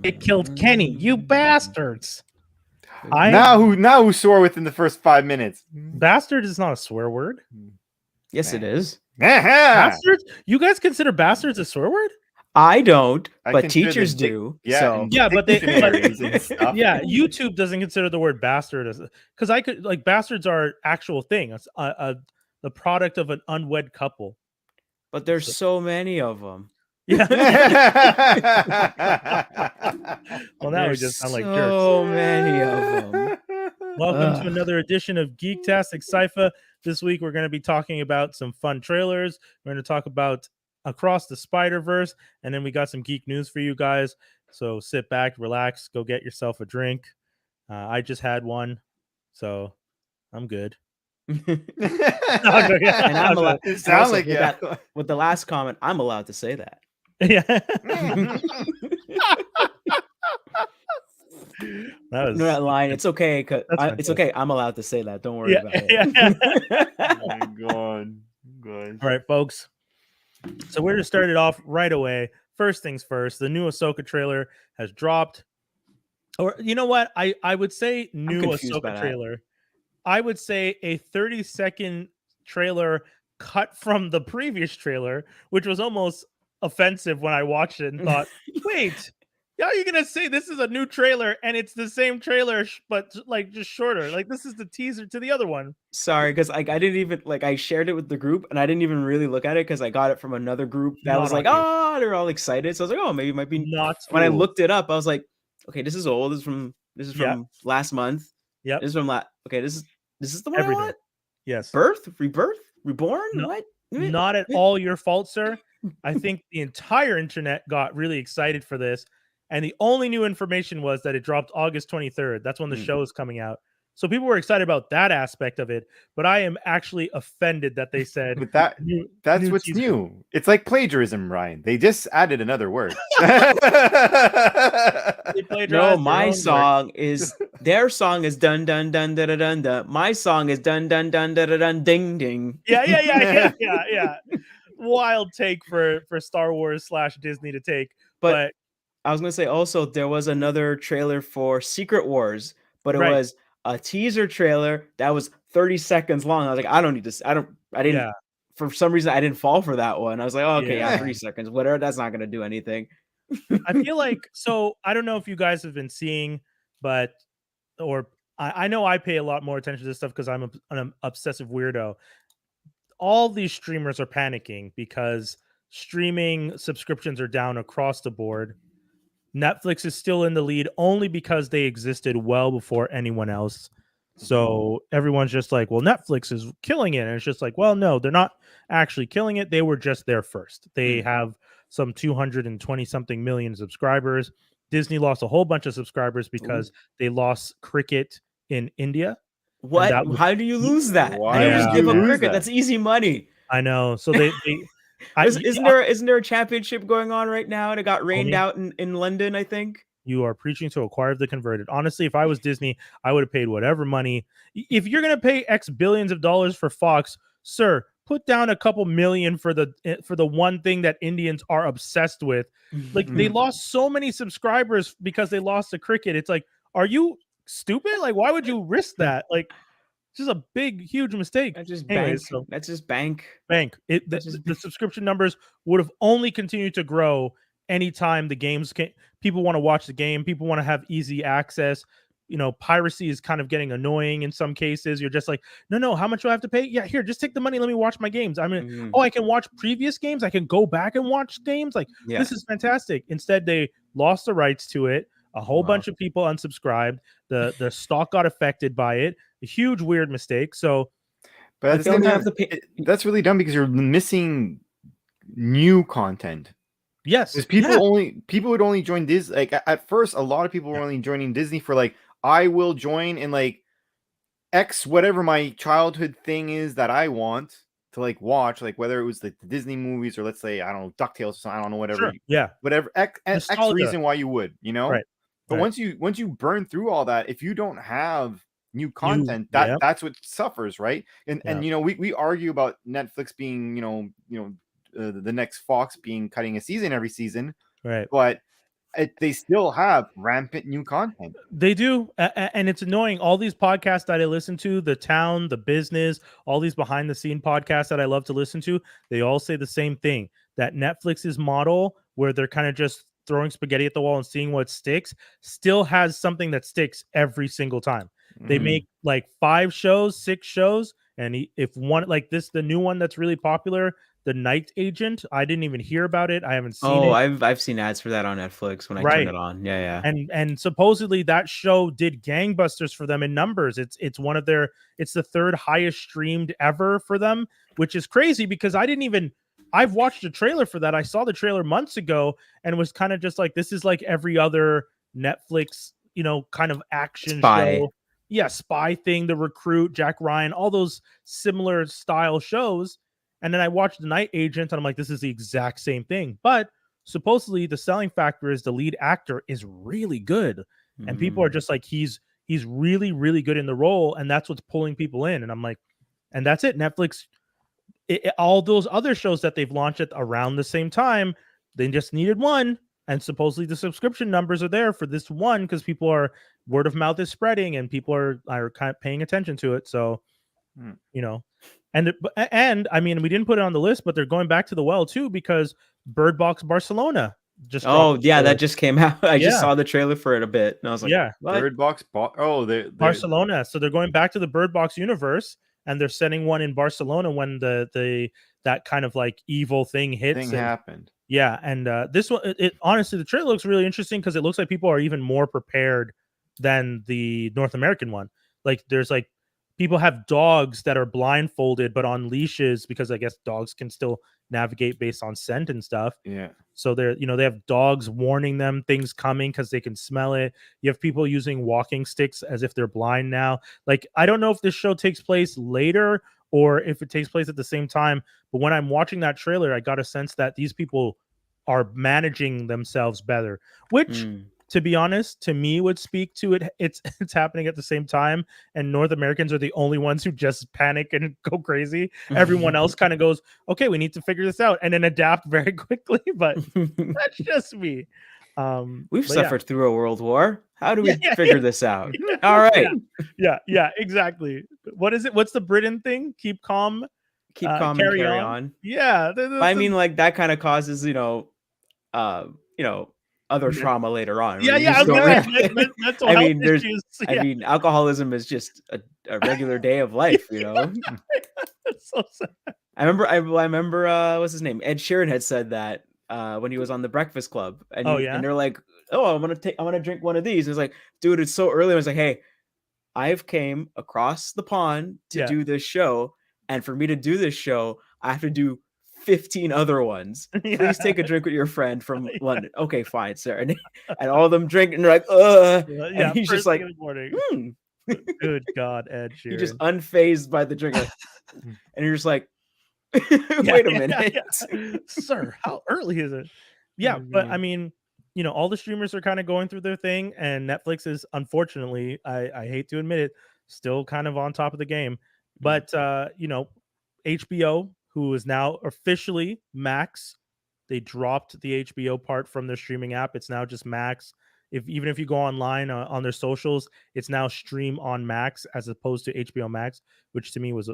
It killed Kenny. You bastards. Now who swore within the first 5 minutes? Bastard is not a swear word. Yes, it is. Bastards? You guys consider bastards a swear word? I don't, I but consider the teachers dic- do. yeah, so and Yeah, but they dictionaries and stuff. yeah, YouTube doesn't consider the word bastard as because I could like bastards are an actual thing. It's the product of an unwed couple. but there's so many of them. Yeah. Well, now we There's just sound like jerks. so many of them. Welcome to Ugh. another edition of Geektastic Cypher. This week we're going to be talking about some fun trailers. We're going to talk about Across the Spider-Verse, and then we got some geek news for you guys. So sit back, relax, go get yourself a drink. I just had one, so I'm good. And I'm allowed. It sounds like with, yeah. with the last comment, I'm allowed to say that. Yeah. That was No, that line. It's okay. That's It's fantastic. okay. I'm allowed to say that. Don't worry Yeah, about it. yeah. Oh my god. All right, folks. So we're gonna start it off right away. First things first, the new Ahsoka trailer has dropped. Or you know what? I would say new confused by Ahsoka that. trailer. I would say a 30-second trailer cut from the previous trailer, which was almost offensive when I watched it and thought, wait, how are you gonna say this is a new trailer and it's the same trailer but like just shorter? Like this is the teaser to the other one. Sorry, because I didn't even I shared it with the group and I didn't even really look at it because I got it from another group that Not was on like, you. oh, they're all excited. So I was like, oh, maybe it might be. Not When I fooled. looked it up, I was like, okay, this is old. This is Yeah. from last month. Yep. This is from okay. This is the one Everything. I want. Yes. Birth, rebirth, reborn. No, What? Not at all your fault, sir. I think the entire internet got really excited for this. And the only new information was that it dropped August 23rd. That's when the show is coming out. So people were excited about that aspect of it. But I am actually offended that they said But that's new what's teaser. new. It's like plagiarism, Ryan. They just added another word. They plagiarized No, their my own work. song is their song is dun dun dun dun dun dun dun. My song is dun dun dun dun dun dun ding ding. Yeah. Wild take for Star Wars / Disney to take. But I was gonna say also there was another trailer for Secret Wars, but it Right. was a teaser trailer that was 30 seconds long. I was like, I don't need this. I didn't. Yeah. For some reason, I didn't fall for that one. I was like, oh, okay, yeah, Yeah. 3 seconds, whatever. That's not gonna do anything. I feel like so I don't know if you guys have been seeing, but I know I pay a lot more attention to this stuff because I'm an obsessive weirdo. All these streamers are panicking because streaming subscriptions are down across the board. Netflix is still in the lead only because they existed well before anyone else. So everyone's just like, well, Netflix is killing it. And it's just like, well, no, they're not actually killing it. They were just there first. They have some 220 something million subscribers. Disney lost a whole bunch of subscribers because they lost cricket in India. What? that was- How do you lose that? Why How do you did just you give up lose cricket? that? That's easy money. I know. So they Isn't there a championship going on right now? And it got rained Tony? out in London, I think. You are preaching to a choir of the converted. Honestly, if I was Disney, I would have paid whatever money. If you're going to pay X billions of dollars for Fox, sir, put down a couple million for the one thing that Indians are obsessed with. Like they lost so many subscribers because they lost to cricket. It's like, are you stupid? Like, why would you risk that? Like, it's just a big, huge mistake. That's just Anyways, bank. so- That's just bank. Bank. The subscription numbers would have only continued to grow anytime the games can. People want to watch the game. People want to have easy access. You know, piracy is kind of getting annoying in some cases. You're just like, no, how much do I have to pay? Yeah, here, just take the money. Let me watch my games. I mean, I can watch previous games. I can go back and watch games. Like, this is fantastic. Instead, they lost the rights to it. A whole bunch of people unsubscribed. The stock got affected by it. A huge weird mistake. So, but at the feel same they time, have to pay- that's really dumb because you're missing new content. yes, Because people would only join Disney. Like at first, a lot of people were only joining Disney for like, I will join in like X whatever my childhood thing is that I want to like watch, like whether it was like the Disney movies or let's say I don't know DuckTales or something, I don't know whatever. Sure. Yeah. Whatever X Nostalgia. reason why you would, you know. Right. But Right. once you burn through all that, if you don't have new content, that's what suffers, right? And you know we argue about Netflix being the next Fox being cutting a season every season, Right. but they still have rampant new content. They do, and it's annoying. All these podcasts that I listen to, The Town, The Business, all these behind the scene podcasts that I love to listen to, they all say the same thing, that Netflix's model, where they're kind of just throwing spaghetti at the wall and seeing what sticks, still has something that sticks every single time. They Mhm. make like 5 shows, 6 shows, and if one like this, the new one that's really popular, The Night Agent, I didn't even hear about it. I haven't seen Oh, it. I've seen ads for that on Netflix when I turn Right. it on. Yeah. And supposedly that show did gangbusters for them in numbers. It's one of their, it's the 3rd highest streamed ever for them, which is crazy because I've watched a trailer for that. I saw the trailer months ago and was kind of just like, this is like every other Netflix, kind of action Spy. show. Yeah, spy thing, The Recruit, Jack Ryan, all those similar style shows. And then I watched The Night Agent and I'm like, this is the exact same thing. But supposedly the selling factor is the lead actor is really good. And people are just like, he's really, really good in the role. And that's what's pulling people in. And I'm like, and that's it. Netflix, all those other shows that they've launched at around the same time, they just needed one. And supposedly the subscription numbers are there for this one because people are, word of mouth is spreading and people are kind of paying attention to it. So, and I mean, we didn't put it on the list, but they're going back to the well too because Bird Box Barcelona just Oh dropped a yeah, trailer. that just came out. I just Yeah. saw the trailer for it a bit, and I was like, Yeah. what? Bird Box. They're Barcelona. So they're going back to the Bird Box universe and they're setting one in Barcelona when that kind of like evil thing hits. thing happened. Yeah, and this one, it honestly, the trailer looks really interesting because it looks like people are even more prepared than the North American one. Like, there's like people have dogs that are blindfolded but on leashes because I guess dogs can still navigate based on scent and stuff. Yeah. So they're, they have dogs warning them things coming because they can smell it. You have people using walking sticks as if they're blind now. Like, I don't know if this show takes place later or if it takes place at the same time. But when I'm watching that trailer, I got a sense that these people are managing themselves better, which, to be honest, to me would speak to it. It's happening at the same time, and North Americans are the only ones who just panic and go crazy. Everyone else kind of goes, "Okay, we need to figure this out," and then adapt very quickly. But that's just me. We've but suffered through a world war. How do we Yeah, figure this out? Yeah, All right, yeah, exactly. What is it? What's the Britain thing? Keep calm, keep calm and carry on. Yeah, I mean, like that kind of causes, other trauma later on. Yeah, where you yeah. just don't really- Mental I health mean, there's, issues. I mean, alcoholism is just a regular day of life, That's so sad. I remember what's his name? Ed Sheeran had said that when he was on the Breakfast Club. And and they're like, "Oh, I want to drink one of these." And it's like, dude, it's so early. I was like, "Hey, I've came across the pond to do this show, and for me to do this show, I have to do 15 other ones. Please take a drink with your friend from London." Okay, fine, sir. And all of them drink, and they're like, "Ugh." Yeah, and he's just like, Good God, Ed Sheeran. He just unfazed by the drink. And you're just like, wait a minute. Sir, how early is it? Yeah, but I mean, all the streamers are kind of going through their thing, and Netflix is, unfortunately, I hate to admit it, still kind of on top of the game. But HBO, who is now officially Max, they dropped the HBO part from their streaming app. It's now just Max. Even if you go online on their socials, it's now Stream on Max as opposed to HBO Max, which to me was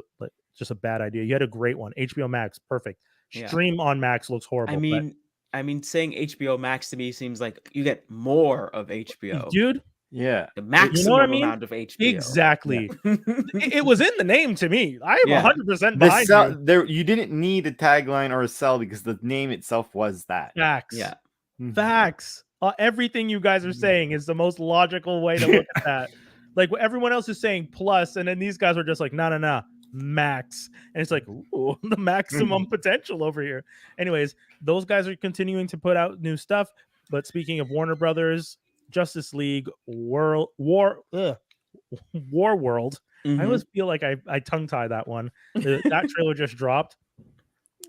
just a bad idea. You had a great one, HBO Max, perfect. Stream on Max looks horrible. I mean, saying HBO Max to me seems like you get more of HBO, dude. Yeah, the maximum amount of HBO. Exactly. It was in the name to me. I am 100% behind you. There, you didn't need a tagline or a sell because the name itself was that. Facts. Yeah. Facts. Everything you guys are saying is the most logical way to look at that. Like, what everyone else is saying plus, and then these guys are just like, no, max. And it's like, ooh, the maximum potential over here. Anyways, those guys are continuing to put out new stuff. But speaking of Warner Brothers, Justice League, War World. I always feel like I tongue tie that one. That trailer just dropped.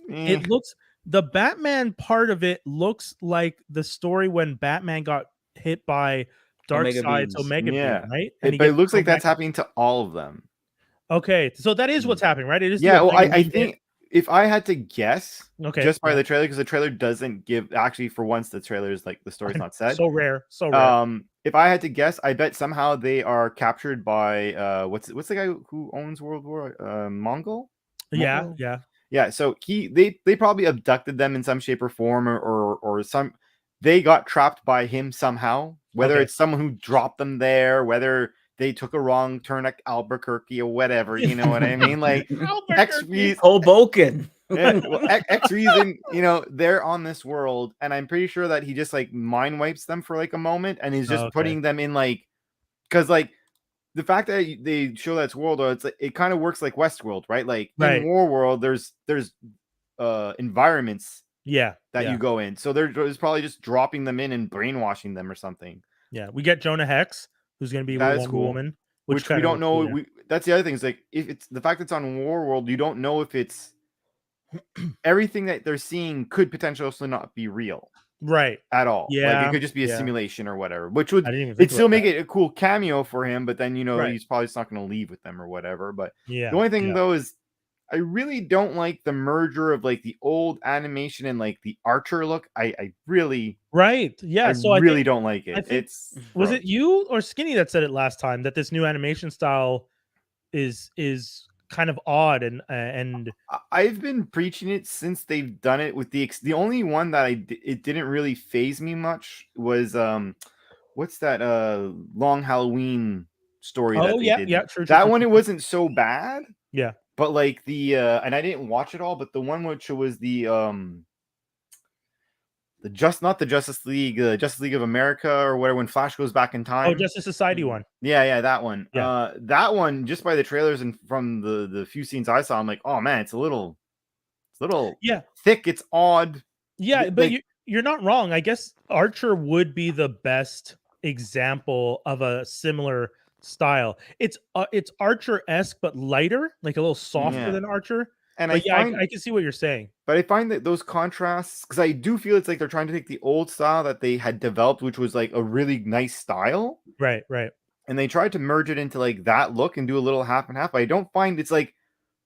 It looks, the Batman part of it looks like the story when Batman got hit by Darkseid's Omega Beam, right? And but it looks like that's happening to all of them. Okay, so that is what's happening, right? It is. Yeah, well, I think if I had to guess, Okay. just by the trailer, because the trailer doesn't give. Actually, for once, the trailer is like the story's not said. So rare. So rare. If I had to guess, I bet somehow they are captured by what's the guy who owns World War Mongol? Yeah. Mongol? Yeah. Yeah. So they probably abducted them in some shape or form, or some. They got trapped by him somehow. Whether Okay. it's someone who dropped them there, whether they took a wrong turn at Albuquerque or whatever, you know what I mean? Like X reason, Hoboken. X reason, you know, they're on this world, and I'm pretty sure that he just like mind wipes them for like a moment, and he's just putting them in like, because like the fact that they show that's world, it's like it kind of works like Westworld, right? Like in War World, there's environments that you go in, so there's probably just dropping them in and brainwashing them or something. Yeah, we get Jonah Hex, who's going to be Wonder Woman, which we don't know. That's the other thing. Is like if it's the fact it's on War World, you don't know if it's everything that they're seeing could potentially also not be real, right? At all. Like it could just be a simulation or whatever, which would still make it a cool cameo for him. But then he's probably just not going to leave with them or whatever. But the only thing though is, I really don't like the merger of like the old animation and like the Archer look. I really So I really don't like it. Was it you or Skinny that said it last time that this new animation style is kind of odd and I've been preaching it since they've done it with the only one that it didn't really phase me much was what's that Long Halloween story that they did. True, that one it wasn't so bad. Yeah. But like the and I didn't watch it all, but the one which was the not the Justice League, Justice League of America or whatever, when Flash goes back in time. Oh, Justice Society one. Yeah, that one. Yeah. That one, just by the trailers and from the few scenes I saw, I'm like, oh man, it's a little thick. It's odd. Yeah, but you're not wrong. I guess Archer would be the best example of a similar style. It's Archer-esque but lighter, like a little softer than Archer. And I can see what you're saying. But I find that those contrasts, because I do feel it's like they're trying to take the old style that they had developed, which was like a really nice style. Right. And they tried to merge it into like that look and do a little half and half. But I don't find it's like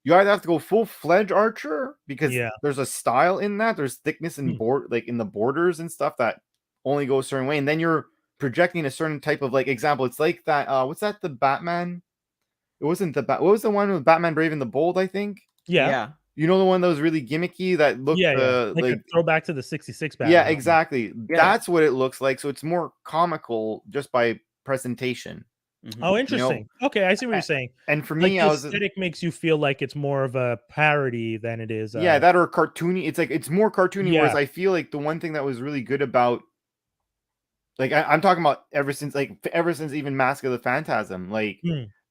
you either have to go full-fledged Archer because there's a style in that. There's thickness in like in the borders and stuff that only go a certain way. And then you're projecting a certain type of like example. It's like that. What's that? The Batman? It wasn't what was the one with Batman Brave and the Bold, I think? Yeah. You know the one that was really gimmicky that looked like a throwback to the 66 Batman. Yeah, exactly. Yeah. That's what it looks like. So it's more comical just by presentation. Mm-hmm. Oh, interesting. Okay, I see what you're saying. And for me, the aesthetic makes you feel like it's more of a parody than it is. That or cartoony. It's like it's more cartoony. Whereas I feel like the one thing that was really good about, like I'm talking about ever since even Mask of the Phantasm. Like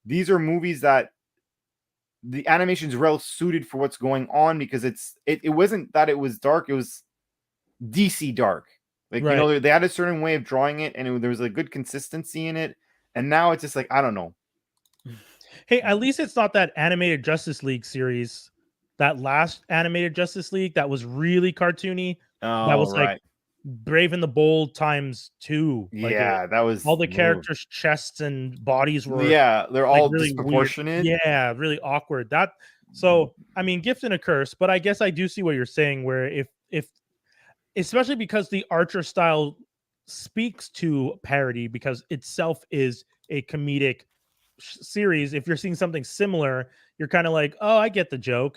these are movies that the animation is well suited for what's going on because it wasn't that it was dark. It was DC dark. Like they had a certain way of drawing it, and there was a good consistency in it. And now it's just like, I don't know. Hey, at least it's not that animated Justice League series, that last animated Justice League that was really cartoony. Oh, that was like Brave and the Bold times 2. Like that was all the characters' chests and bodies were they're all really disproportionate. Weird. Yeah, really awkward. So I mean, gift and a curse, but I guess I do see what you're saying. Where if especially because the Archer style speaks to parody because itself is a comedic series. If you're seeing something similar, you're kind of like, oh, I get the joke.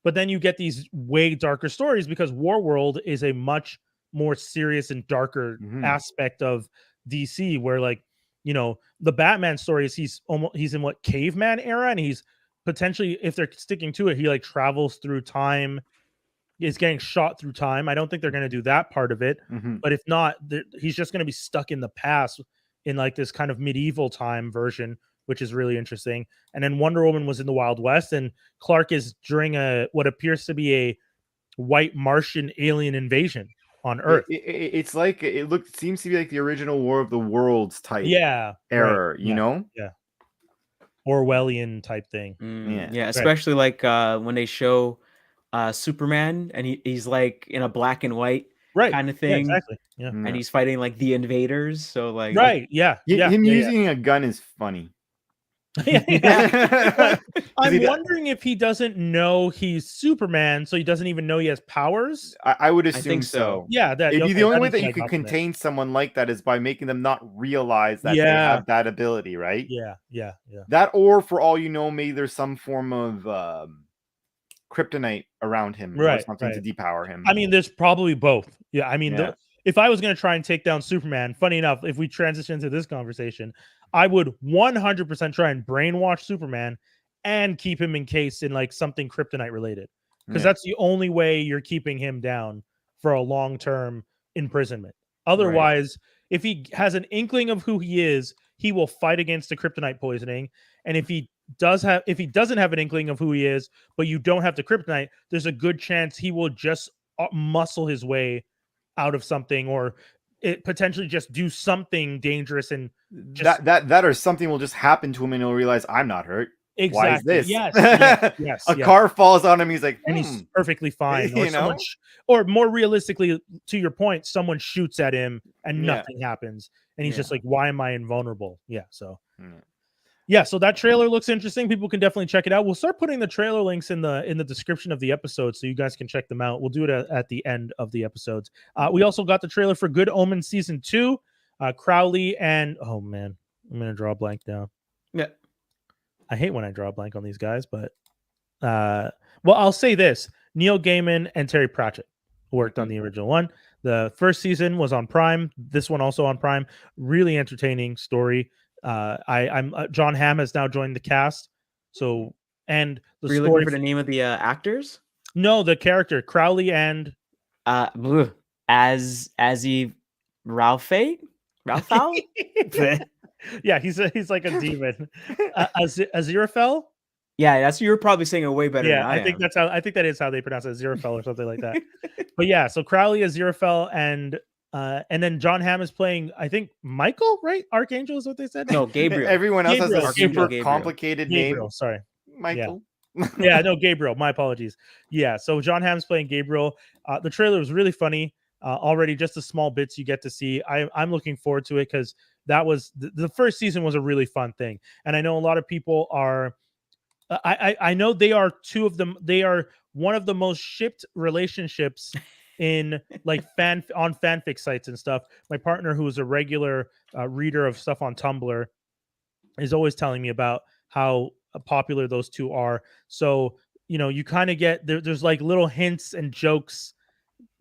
But then you get these way darker stories because Warworld is a much more serious and darker aspect of DC, where like, the Batman stories, he's in what, caveman era, and he's potentially, if they're sticking to it, he like travels through time. Is getting shot through time. I don't think they're going to do that part of it. But if not, he's just going to be stuck in the past in like this kind of medieval time version, which is really interesting. And then Wonder Woman was in the Wild West, and Clark is during what appears to be a white Martian alien invasion on Earth. It's like seems to be like the original War of the Worlds type error, you know? Yeah. Orwellian type thing. Especially like when they show Superman and he's like in a black and white kind of thing, exactly. And he's fighting like the invaders. So like, him using a gun is funny. But I'm he- wondering if he doesn't know he's Superman, so he doesn't even know he has powers. I would assume think so. Yeah, that It'd be okay, the only that way is that what I you could got from it. contain someone like that is by making them not realize that they Yeah. have that ability, right? Yeah. That, or for all you know, maybe there's some form of kryptonite around him or Right, something to right. depower him. I mean, there's probably both. Yeah, I mean, Yeah. if I was going to try and take down Superman, funny enough, if we transition into this conversation, I would 100% try and brainwash Superman and keep him encased in like something kryptonite related, because Yeah. that's the only way you're keeping him down for a long-term imprisonment. Otherwise, if he has an inkling of who he is, he will fight against the kryptonite poisoning. And if he doesn't have an inkling of who he is, but you don't have the kryptonite, there's a good chance he will just muscle his way out of something, or it potentially just do something dangerous and just that or something will just happen to him and he'll realize I'm not hurt. exactly. Why is this? Yes. A car falls on him. He's like, and he's perfectly fine. Or You know? or more realistically, to your point, someone shoots at him and Yeah. nothing happens, and he's Yeah. just like, "Why am I invulnerable?" Yeah. So. Yeah. Yeah, so that trailer looks interesting. People can definitely check it out. We'll start putting the trailer links in the description of the episode, so you guys can check them out. We'll do it at the end of the episodes. We also got the trailer for Good Omens season 2. Crowley and oh man, I'm gonna draw a blank now. Yeah. I hate when I draw a blank on these guys, but well, I'll say this: Neil Gaiman and Terry Pratchett worked on the original one. The first season was on Prime. This one also on Prime. Really entertaining story. I'm John Hamm has now joined the cast. So and the Were you story looking for the name of the actors? No, the character Crowley and Azzy Ralphate? yeah, he's like a demon. Aziraphale? Yeah, that's you're probably saying it way better. Yeah, than I think that is how they pronounce it, Aziraphale or something like that. But yeah, so Crowley, Aziraphale, and then John Hamm is playing, I think, Michael, right? Archangel is what they said. No, Gabriel. Everyone else has a Gabriel. super complicated Gabriel, name. sorry. Michael. Yeah, no, Gabriel. My apologies. Yeah, so John Hamm's playing Gabriel. The trailer was really funny. Already, just the small bits you get to see. I'm looking forward to it because that was the first season was a really fun thing, and I know a lot of people are. I know they are two of them. They are one of the most shipped relationships in like fanfic sites and stuff. My partner, who is a regular reader of stuff on Tumblr, is always telling me about how popular those two are. So you kind of get there's like little hints and jokes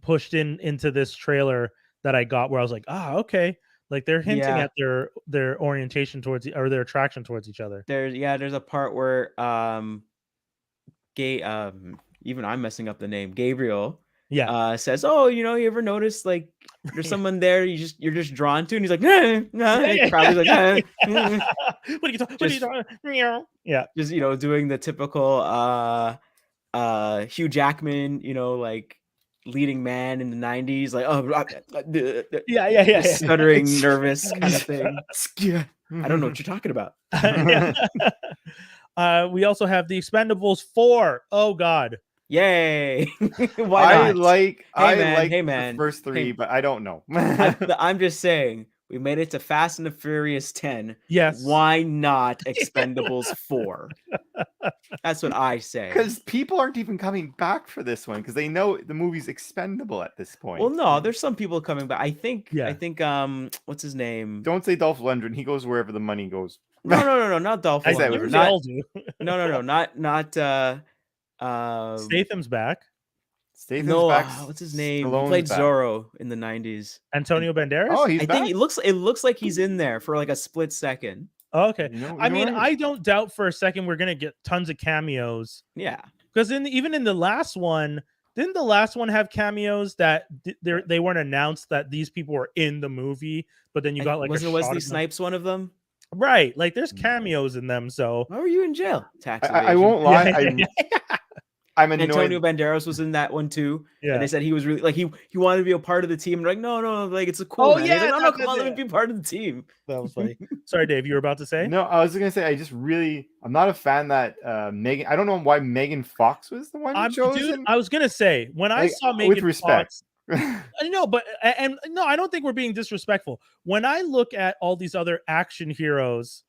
pushed into this trailer that I got where I was like, okay, like they're hinting at their orientation towards or their attraction towards each other. There's a part where even I'm messing up the name, Gabriel says, oh, you ever notice like there's someone there you're just drawn to, and he's like, nah. Probably like, what are you talking? Yeah, just doing the typical Hugh Jackman, like leading man in the 90s, like yeah, stuttering, nervous kind of thing. I don't know what you're talking about. We also have the Expendables 4. Oh God. Yay. Why not? I like Hey, the first three, but I don't know. I'm just saying, we made it to Fast and the Furious 10. Yes. Why not Expendables 4? That's what I say. Because people aren't even coming back for this one because they know the movie's expendable at this point. Well, no, there's some people coming back. I think what's his name? Don't say Dolph Lundgren. He goes wherever the money goes. No, not Dolph Lundgren. Not Statham's back. Statham's back. What's his name? Stallone's He played back. Zorro in the 90s. Antonio Banderas? Oh, he's I back? think it looks like he's in there for like a split second. Oh, okay. I mean, right. I don't doubt for a second we're gonna get tons of cameos. Yeah. Because even in the last one, didn't the last one have cameos that they weren't announced that these people were in the movie, but then you got like wasn't Wesley Snipes one of them? Right. Like there's cameos in them. So why were you in jail? Tax I won't lie. I'm annoyed. Antonio Banderas was in that one too. Yeah. And they said he was really like he wanted to be a part of the team. And like, no, like it's a cool man. Yeah, He's like, no, come on, let me be part of the team. That was funny. Sorry, Dave, you were about to say? No, I was gonna say I'm not a fan that Megan. I don't know why Megan Fox was the one chosen. Dude, I was gonna say when I saw Megan with respect. Fox, no, but no, I don't think we're being disrespectful. When I look at all these other action heroes,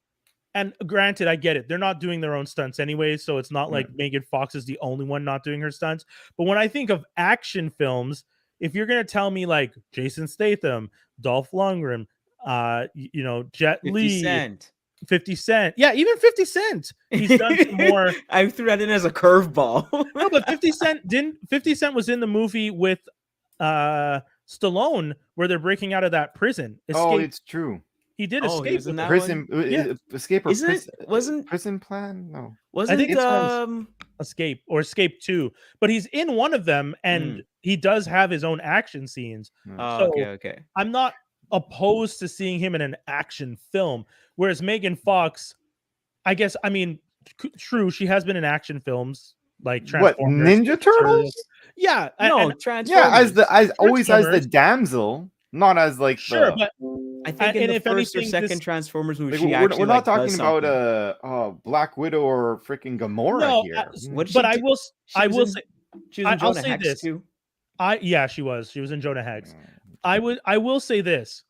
and granted, I get it. They're not doing their own stunts anyway, so it's not Yeah. like Megan Fox is the only one not doing her stunts. But when I think of action films, if you're gonna tell me like Jason Statham, Dolph Lundgren, Jet 50 Li, Cent. 50 Cent, yeah, even 50 Cent, he's done some more. I threw that in as a curveball. No, but 50 Cent was in the movie with Stallone where they're breaking out of that prison. Oh, it's true. He did Oh, he escape was in with that it. Prison Yeah. escape or Isn't it- wasn't- prison plan? No. Wasn't think it it's Escape or Escape 2, but he's in one of them and he does have his own action scenes. Oh, So, okay. I'm not opposed to seeing him in an action film, whereas Megan Fox, I guess, I mean, true, she has been in action films like What, Transformers, Ninja Turtles? Yeah, No, and- Transformers. Yeah, as always as the Transformers. damsel, not as like sure, the, but I think in and the if first or anything, second this- Transformers movie, like, she we're actually not like, talking does about something. Black Widow or freaking Gamora No, here. What did but she I do? will She was in- say She was in I'll Jonah say Hex this. too. she was in Jonah Hex. I will say this.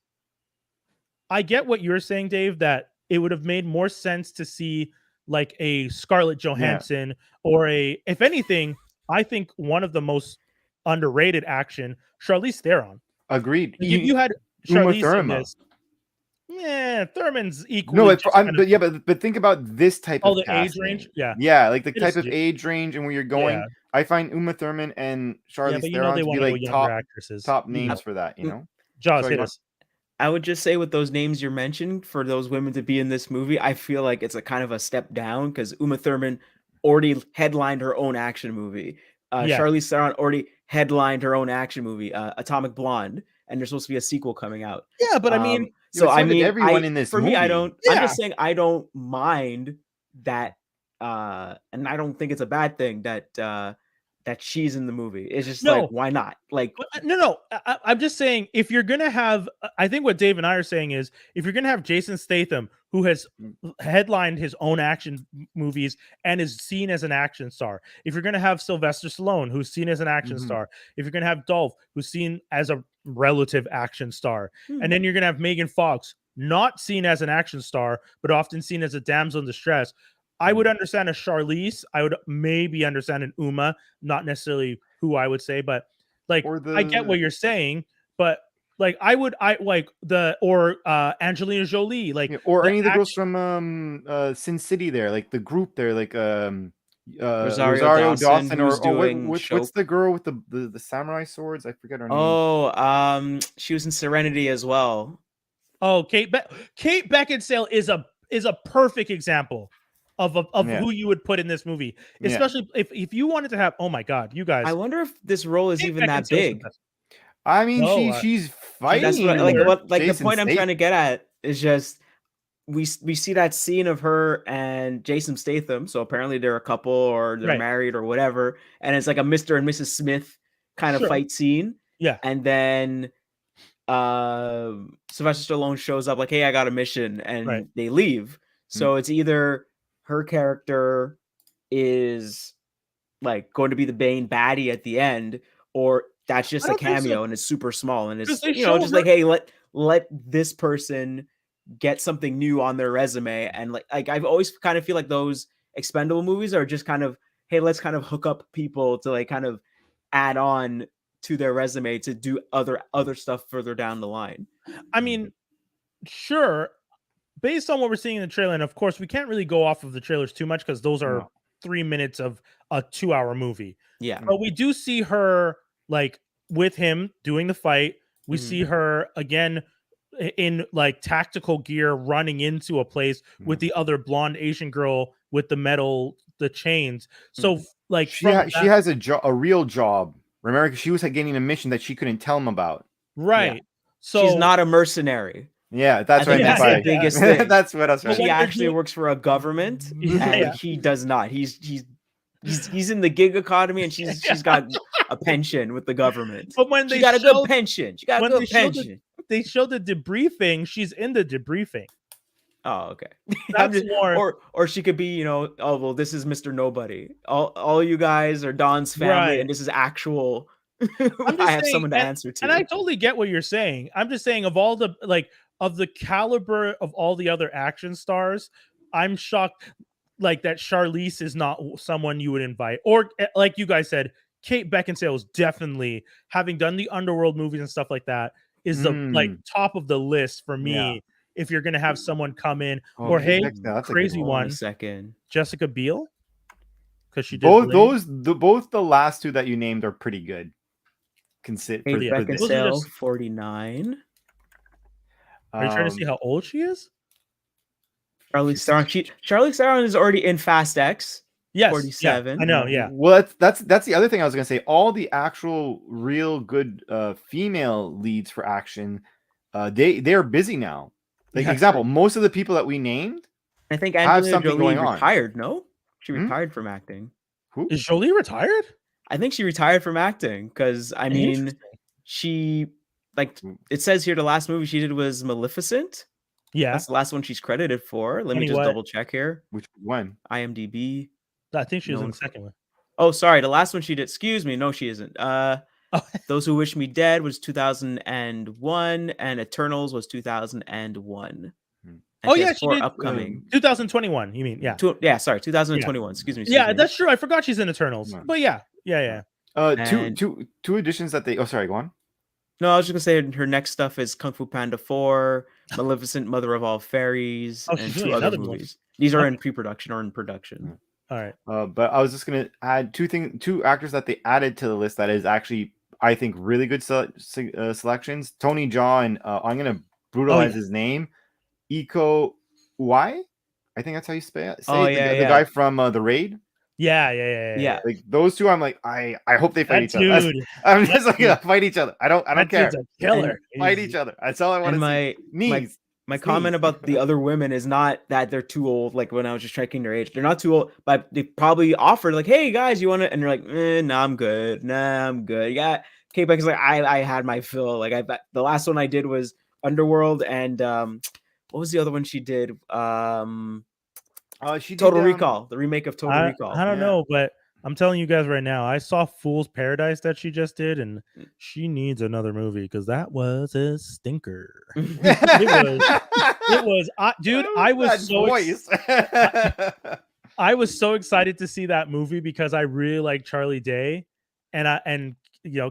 I get what you're saying, Dave, that it would have made more sense to see like a Scarlett Johansson or if anything, I think one of the most underrated action, Charlize Theron. Agreed. Like, if you had Uma Charlize in Thurman. this, yeah, Thurman's equally. No, just kind of- but think about this type oh, of the age casting. range, yeah, Yeah, like the It type is of ju- age range and where you're going. Yeah. I find Uma Thurman and Charlize but you know Theron they to be want to go like younger actresses. top You names know. for that, you know? Jaws Sorry, hit go us. I would just say with those names you mentioned, for those women to be in this movie, I feel like it's a kind of a step down because Uma Thurman already headlined her own action movie. Yeah. Charlize Theron already headlined her own action movie, Atomic Blonde, and there's supposed to be a sequel coming out. Yeah, but I mean, Yeah, but so did everyone in this for me, I movie. don't. I'm Yeah. just saying I don't mind that, and I don't think it's a bad thing that she's in the movie. It's just No. like, why not? Like, no. I'm just saying if you're gonna have, I think what Dave and I are saying is if you're gonna have Jason Statham, who has headlined his own action movies and is seen as an action star, if you're gonna have Sylvester Stallone, who's seen as an action Mhm. star, if you're gonna have Dolph, who's seen as a relative action star, and then you're gonna have Megan Fox, not seen as an action star, but often seen as a damsel in distress. I would understand a Charlize. I would maybe understand an Uma, not necessarily who I would say, but like Or I get what you're saying, but like I like Angelina Jolie, like Yeah, or the any of the girls from Sin City there, like the group there, like Rosario Dawson, who's doing what's the girl with the samurai swords? I forget her name. oh, she was in Serenity as well. oh Kate Beckinsale is a perfect example of Yeah. who you would put in this movie, Yeah. especially if you wanted to have. Oh my God, you guys! I wonder if this role is Kate even that Beckinsale's big. the best. I mean, No, she's fighting. That's what the Jason point I'm Statham. trying to get at is just we see that scene of her and Jason Statham. So apparently they're a couple or they're Right. married or whatever, and it's like a Mr. and Mrs. Smith kind of Sure. fight scene. Yeah. And then Sylvester Stallone shows up like, "Hey, I got a mission," and Right. they leave. So it's either her character is like going to be the main baddie at the end, or that's just I a don't think so. cameo and it's super small and 'Cause it's they just show like, hey, let this person get something new on their resume. And like I've always kind of feel like those Expendable movies are just kind of, hey, let's kind of hook up people to like kind of add on to their resume to do other stuff further down the line. I mean, sure. Based on what we're seeing in the trailer, and of course, we can't really go off of the trailers too much because those are No. 3 minutes of a 2-hour movie. Yeah. But we do see her like with him doing the fight. We Mhm. see her again in like tactical gear running into a place with the other blonde Asian girl with the chains. So like She from she that- has a real job. Remember, she was getting a mission that she couldn't tell him about. right. So She's not a mercenary. Yeah, that's I what I think meant that's by the biggest thing. That's what I was But trying She when to they're actually doing- works for a government, Yeah. and he does not. He's in the gig economy, and she's got a pension with the government. But when She they got a good showed- pension. She got a when good they showed the- pension. they showed the debriefing, she's in the debriefing. Oh, okay. That's more or she could be, oh well, this is Mr. Nobody. All you guys are Don's family, Right. and this is actual. just I have saying, someone to answer to. and I totally get what you're saying. I'm just saying of all the of the caliber of all the other action stars, I'm shocked, like that Charlize is not someone you would invite, or like you guys said, Kate Beckinsale is definitely, having done the Underworld movies and stuff like that, is the like top of the list for me. Yeah. If you're gonna have someone come in, Oh, or Kate hey, Beckinsale, that's a good crazy Hold on a one, second. Jessica Biel, because she did both Blade. both the last two that you named are pretty good. Kate For this. Beckinsale, 49. Are you trying to see how old she is? Charlize Theron. Charlize Theron is already in Fast X. Yes, 47. Yeah, I know. Yeah. Well, that's the other thing I was gonna say. All the actual real good female leads for action, they are busy now. Like Yes. example, most of the people that we named, I think have Angelina something Jolie going on. retired. No, she retired from acting. Who is Jolie retired? I think she retired from acting because I mean, she like it says here the last movie she did was Maleficent. Yeah, that's the last one she's credited for. Let me just double check here. Which one? IMDb. I think she was in the second one. Oh, sorry, the last one she did. Excuse me, no, she isn't. Those Who Wish Me Dead was 2001, and Eternals was 2001. Oh yeah, she did upcoming 2021. You mean sorry, 2021. Excuse me. Yeah, that's true. I forgot she's in Eternals. But yeah. Two editions that they. Oh, sorry. Go on. No, I was just gonna say her next stuff is Kung Fu Panda 4, Maleficent, Mother of All Fairies, and 2 other movies. These are in pre-production or in production. All right. But I was just gonna add two actors that they added to the list that is actually, I think, really good selections. Tony Jaa and I'm gonna brutalize his name. Iko Uwais, I think that's how you say it. The guy from The Raid. Yeah. Like those two, I'm like, I hope they fight each other. I'm just like, fight each other. I don't care. A killer. Fight each other. That's all I want to see. My comment about the other women is not that they're too old. Like when I was just checking their age, they're not too old, but they probably offered like, "Hey guys, you want to?" And they're like, "Nah, I'm good. Yeah, Kate Beckinsale's like, I had my fill. Like the last one I did was Underworld, and what was the other one she did? She did Total Recall, the remake of Total Recall. I don't know, but I'm telling you guys right now, I saw Fool's Paradise that she just did, and she needs another movie because that was a stinker. It was, dude. I was so excited to see that movie because I really like Charlie Day, and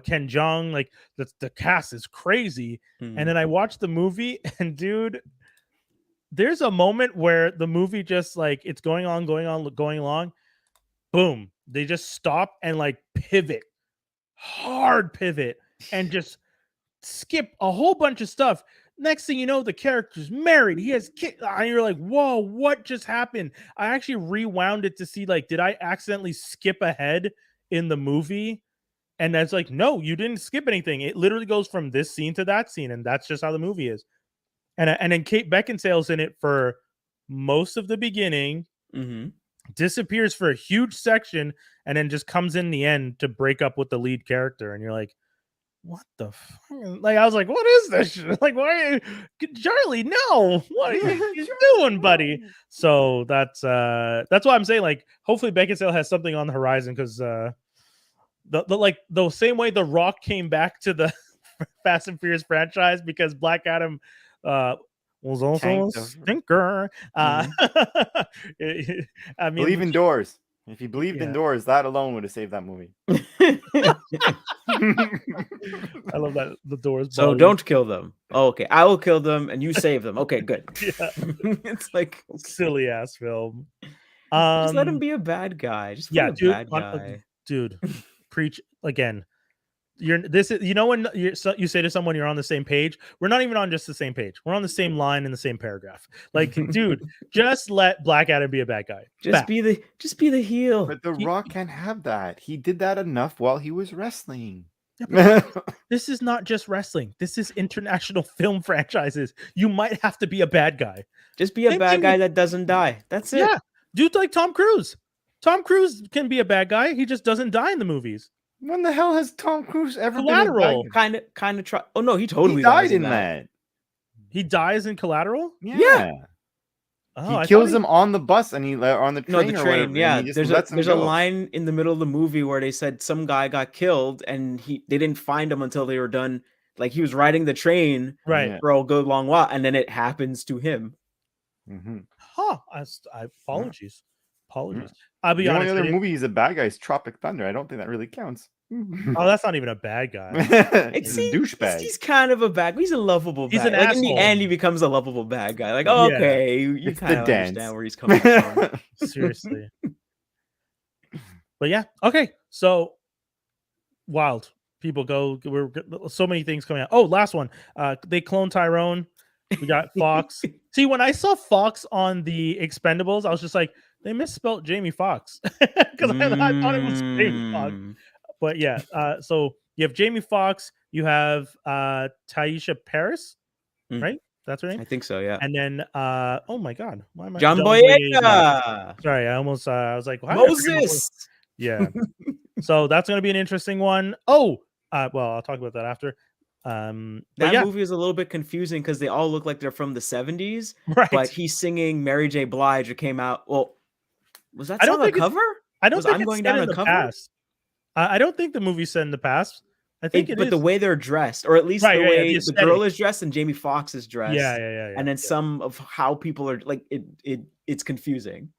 Ken Jeong. Like the cast is crazy, and then I watched the movie, and dude, there's a moment where the movie just like it's going along. Boom. They just stop and like hard pivot, and just skip a whole bunch of stuff. Next thing you know, the character's married. He has kids. And you're like, whoa, what just happened? I actually rewound it to see, like, did I accidentally skip ahead in the movie? And that's like, no, you didn't skip anything. It literally goes from this scene to that scene, and that's just how the movie is. And then Kate Beckinsale's in it for most of the beginning, disappears for a huge section, and then just comes in the end to break up with the lead character. And you're like, what the fuck? Like, I was like, what is this shit? Like, why are you, Charlie? No, what are you doing, buddy? So that's why I'm saying, like, hopefully Beckinsale has something on the horizon, because the same way The Rock came back to the Fast and Furious franchise because Black Adam was also a stinker. I mean, believe in doors. If he believed in doors, that alone would have saved that movie. I love that, the doors. So don't kill them. Oh, okay, I will kill them, and you save them. Okay, good. It's like silly ass film. Just let him be a bad guy. Just dude, bad guy. Dude, preach again. When you say to someone you're on the same page, we're not even on just the same page. We're on the same line in the same paragraph. Like, dude, just let Black Adam be a bad guy. Just be the heel. But The Rock can't have that. He did that enough while he was wrestling. This is not just wrestling. This is international film franchises. You might have to be a bad guy. Just be a bad guy that doesn't die. That's it. Yeah, dude, like Tom Cruise. Tom Cruise can be a bad guy. He just doesn't die in the movies. When the hell has Tom Cruise ever Collateral? been kind of try? Oh no, he totally died in that. He dies in Collateral. Yeah. Oh, he kills him on the bus, and he on the train. No, the train. Yeah, there's a line in the middle of the movie where they said some guy got killed, and they didn't find him until they were done. Like, he was riding the train for a good long while, and then it happens to him. Huh. Apologies. I'll be The only honest. other movie he's a bad guy is Tropic Thunder. I don't think that really counts. Oh, that's not even a bad guy. He's a douchebag. He's kind of a bad. He's a lovable. He's bad. an like in the asshole. end, he becomes a lovable bad guy. Like, oh, Yeah. okay, you It's kind the of dance. understand where he's coming from. Seriously. But yeah, okay. So wild. People go. We're so many things coming out. Oh, last one. They cloned Tyrone. We got Fox. See, when I saw Fox on the Expendables, I was just like, they misspelled Jamie Foxx because I thought it was Jamie Foxx. But yeah, so you have Jamie Foxx, you have Taisha Paris, right? That's her name. I think so. Yeah. And then, oh my God, why am I? John Boyega. Boyega. Sorry, I almost. I was like, why did I forget about Moses. yeah. So that's going to be an interesting one. Oh, well, I'll talk about that after. But That yeah, movie is a little bit confusing because they all look like they're from the 70s, right. but he's singing Mary J. Blige. It came out. Well, was that I don't song a think it's- cover? I don't Was think I'm it's Going set Down in a the cover? past. I don't think the movie's set in the past. I think But the way they're dressed, or at least Right, the yeah, way the the girl aesthetic. is dressed and Jamie Foxx is dressed. Yeah. And then some of how people are like it's confusing.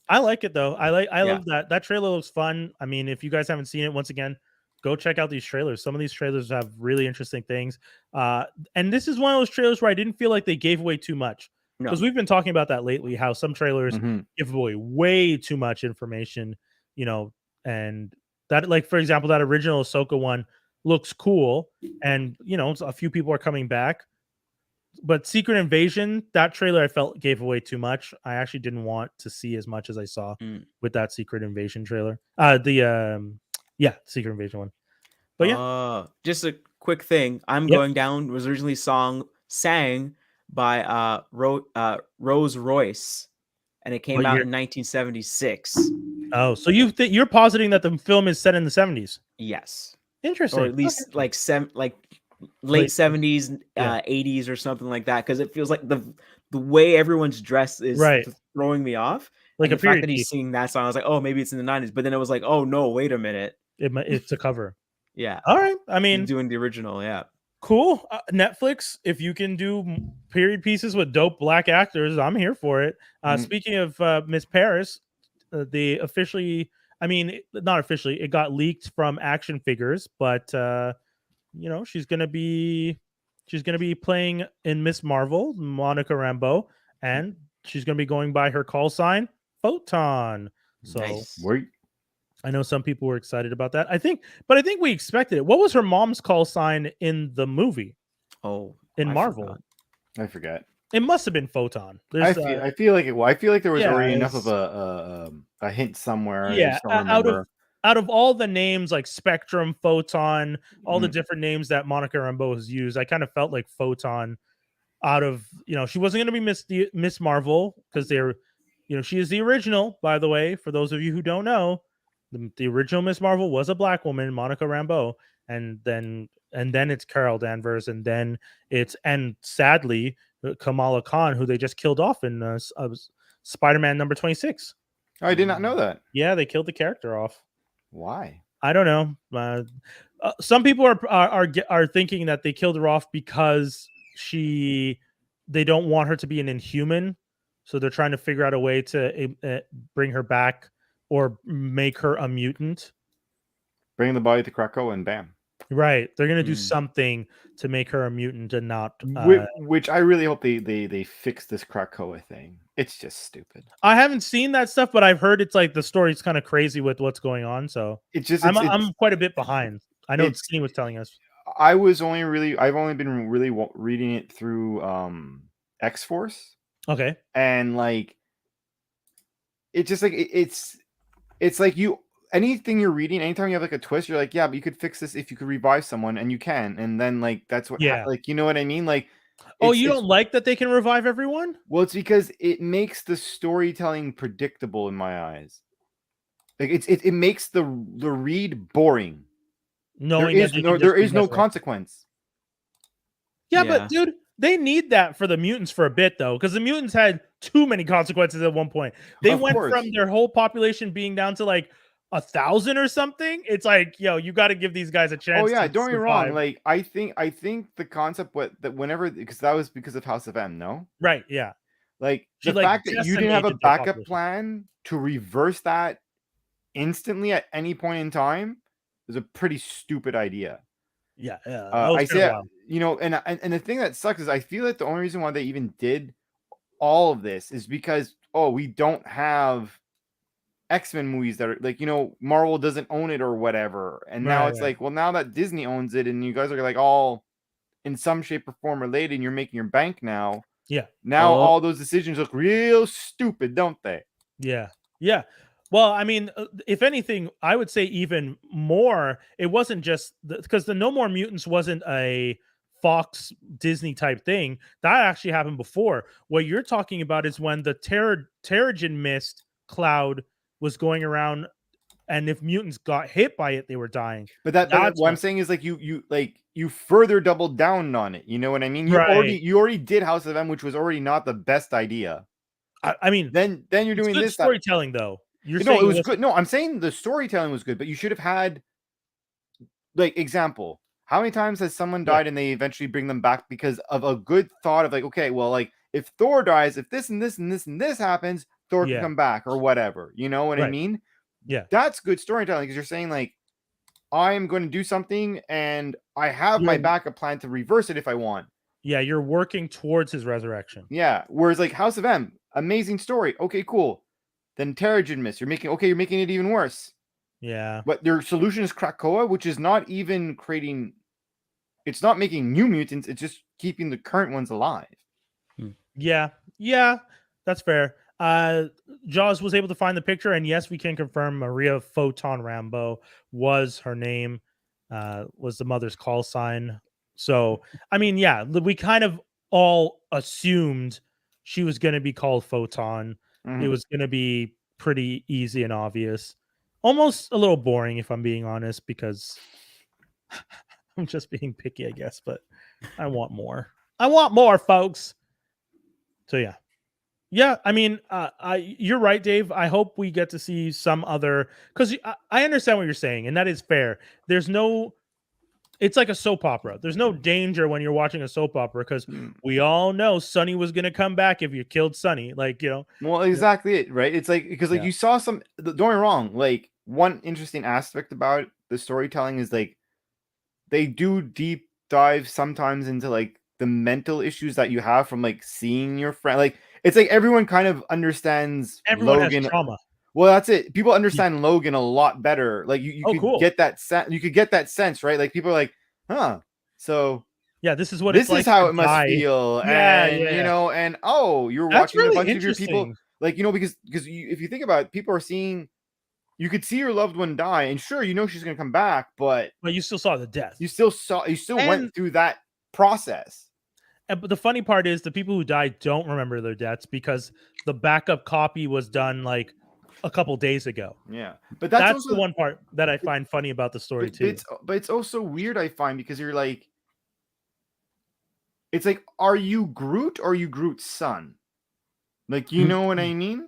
I like it though. I Yeah. love that. That trailer looks fun. I mean, if you guys haven't seen it, once again, go check out these trailers. Some of these trailers have really interesting things. And this is one of those trailers where I didn't feel like they gave away too much. No. Because we've been talking about that lately, how some trailers Mhm. give away way too much information, and that, like, for example, that original Ahsoka one looks cool, and a few people are coming back. But Secret Invasion, that trailer I felt gave away too much. I actually didn't want to see as much as I saw with that Secret Invasion trailer. Secret Invasion one. But yeah, just a quick thing. I'm Going Down was originally sang by Rose Royce, and it came out in 1976. Oh, so you're positing that the film is set in the 70s? Yes, interesting, or at least like late 70s, 80s, or something like that. Because it feels like the way everyone's dressed is throwing me off. Like and the fact that he's singing that song, I was like, oh, maybe it's in the 90s. But then it was like, oh no, wait a minute, it's a cover. Yeah. All right. I mean, doing the original. Yeah. Cool. Netflix, if you can do period pieces with dope black actors, I'm here for it. Speaking of Miss Paris, not officially, it got leaked from Action Figures, but she's gonna be playing in Miss Marvel, Monica Rambeau, and she's gonna be going by her call sign Photon. So nice. I know some people were excited about that. I think we expected it. What was her mom's call sign in the movie? Oh, in Marvel, I forgot. It must have been Photon. I feel like it. I feel like there was already enough of a hint somewhere. Yeah, out of all the names like Spectrum, Photon, all the different names that Monica Rambeau has used, I kind of felt like Photon. Out of she wasn't going to be Miss Marvel because she is the original. By the way, for those of you who don't know. The original Miss Marvel was a black woman, Monica Rambeau, and then it's Carol Danvers, and then and sadly Kamala Khan, who they just killed off in Spider-Man number 26. I did not know that. Yeah, they killed the character off. Why? I don't know. Some people are thinking that they killed her off because they don't want her to be an Inhuman, so they're trying to figure out a way to bring her back. Or make her a mutant. Bring the body to Krakoa and bam. Right. They're going to do something to make her a mutant and not... which I really hope they fix this Krakoa thing. It's just stupid. I haven't seen that stuff, but I've heard it's like the story's kind of crazy with what's going on. So I'm quite a bit behind. I know Skinny was telling us. I've only been really reading it through X-Force. Okay. And like, it's just like, it's like anything you're reading, anytime you have like a twist, you're like, yeah, but you could fix this if you could revive someone, and you can, and then like that's what, like, you know what I mean? Like, you don't like that they can revive everyone? Well, it's because it makes the storytelling predictable in my eyes. Like it makes the read boring. There is no consequence. Yeah, but dude, they need that for the mutants for a bit though, because the mutants had too many consequences at one point. They went from their whole population being down to like 1,000 or something. It's like, you got to give these guys a chance. Oh yeah, don't get me wrong. Like I think the concept because that was because of House of M, no? Right. Yeah. Like She, the like, fact that you didn't have a decimated their backup population. plan to reverse that instantly at any point in time is a pretty stupid idea. Yeah, that I was kinda say, wild. you know, and the thing that sucks is I feel like the only reason why they even did all of this is because we don't have X-Men movies that are like, you know, Marvel doesn't own it or whatever. And now Right, it's right. like, well, now that Disney owns it and you guys are like all in some shape or form related and you're making your bank now. Yeah. Now Oh. all those decisions look real stupid, don't they? Yeah. Yeah. Well, I mean, if anything, I would say even more. It wasn't just because the No More Mutants wasn't a Fox Disney type thing. That actually happened before. What you're talking about is when the Terrigen mist cloud was going around, and if mutants got hit by it, they were dying. But but That's what I'm saying is like you further doubled down on it. You know what I mean? Right. You already did House of M, which was already not the best idea. I mean, Then you're it's doing good this. storytelling, though. You're No, saying it was good. No, I'm saying the storytelling was good, but you should have had like example. How many times has someone died and they eventually bring them back because of a good thought of like, okay, well, like if Thor dies, if this and this and this and this happens, Thor can come back or whatever. You know what I Right. mean? Yeah. That's good storytelling because you're saying like, I am going to do something and I have my backup plan to reverse it if I want. Yeah, you're working towards his resurrection. Yeah. Whereas like House of M, amazing story. Okay, cool. Then Terrigen Mist, you're making it even worse. Yeah. But their solution is Krakoa, which is not even creating. It's not making new mutants. It's just keeping the current ones alive. Yeah. Yeah. That's fair. Jaws was able to find the picture, and yes, we can confirm Maria Photon Rambeau was her name, was the mother's call sign. So, I mean, yeah, we kind of all assumed she was going to be called Photon. Mhm. It was going to be pretty easy and obvious. Almost a little boring, if I'm being honest, because I'm just being picky, I guess, but I want more. I want more, folks. So, yeah. Yeah, I mean, you're right, Dave. I hope we get to see some other, because I understand what you're saying, and that is fair. There's no, it's like a soap opera. There's no danger when you're watching a soap opera because we all know Sonny was gonna come back if you killed Sonny. Like, you know. Well, exactly it, right? It's like because like you saw some. Don't get me wrong. Like one interesting aspect about the storytelling is like they do deep dive sometimes into like the mental issues that you have from like seeing your friend. Like it's like everyone kind of understands Everyone Logan. has trauma. Well, that's it. People understand Logan a lot better. Like you could get that sense. You could get that sense, right? Like people are like, huh. So yeah, this is what this it's like is how to it must die. feel. Yeah, and yeah. you know, and you're That's watching really a bunch of your people. interesting. Like, you know, because if you think about it, people are seeing. You could see your loved one die, and sure, you know she's gonna come back, but you still saw the death. You still went through that process. But the funny part is the people who died don't remember their deaths because the backup copy was done like a couple days ago. Yeah, but that's also the one part that I find funny about the story too. But it's also weird, I find, because you're like, it's like, are you Groot or are you Groot's son? Like, you know what I mean?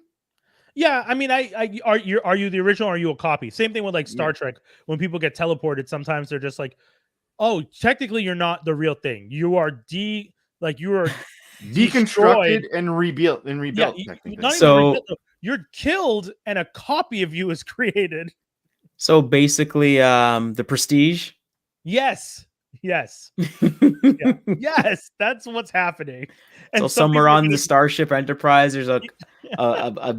Yeah, I mean, are you the original or are you a copy? Same thing with like Star Trek. When people get teleported, sometimes they're just like, oh, technically you're not the real thing. You are you are deconstructed and rebuilt Yeah, technically. not even rebuilt, you're killed and a copy of you is created. So basically, the Prestige. Yes. Yes. Yes, that's what's happening. And so somewhere on the Starship Enterprise, there's a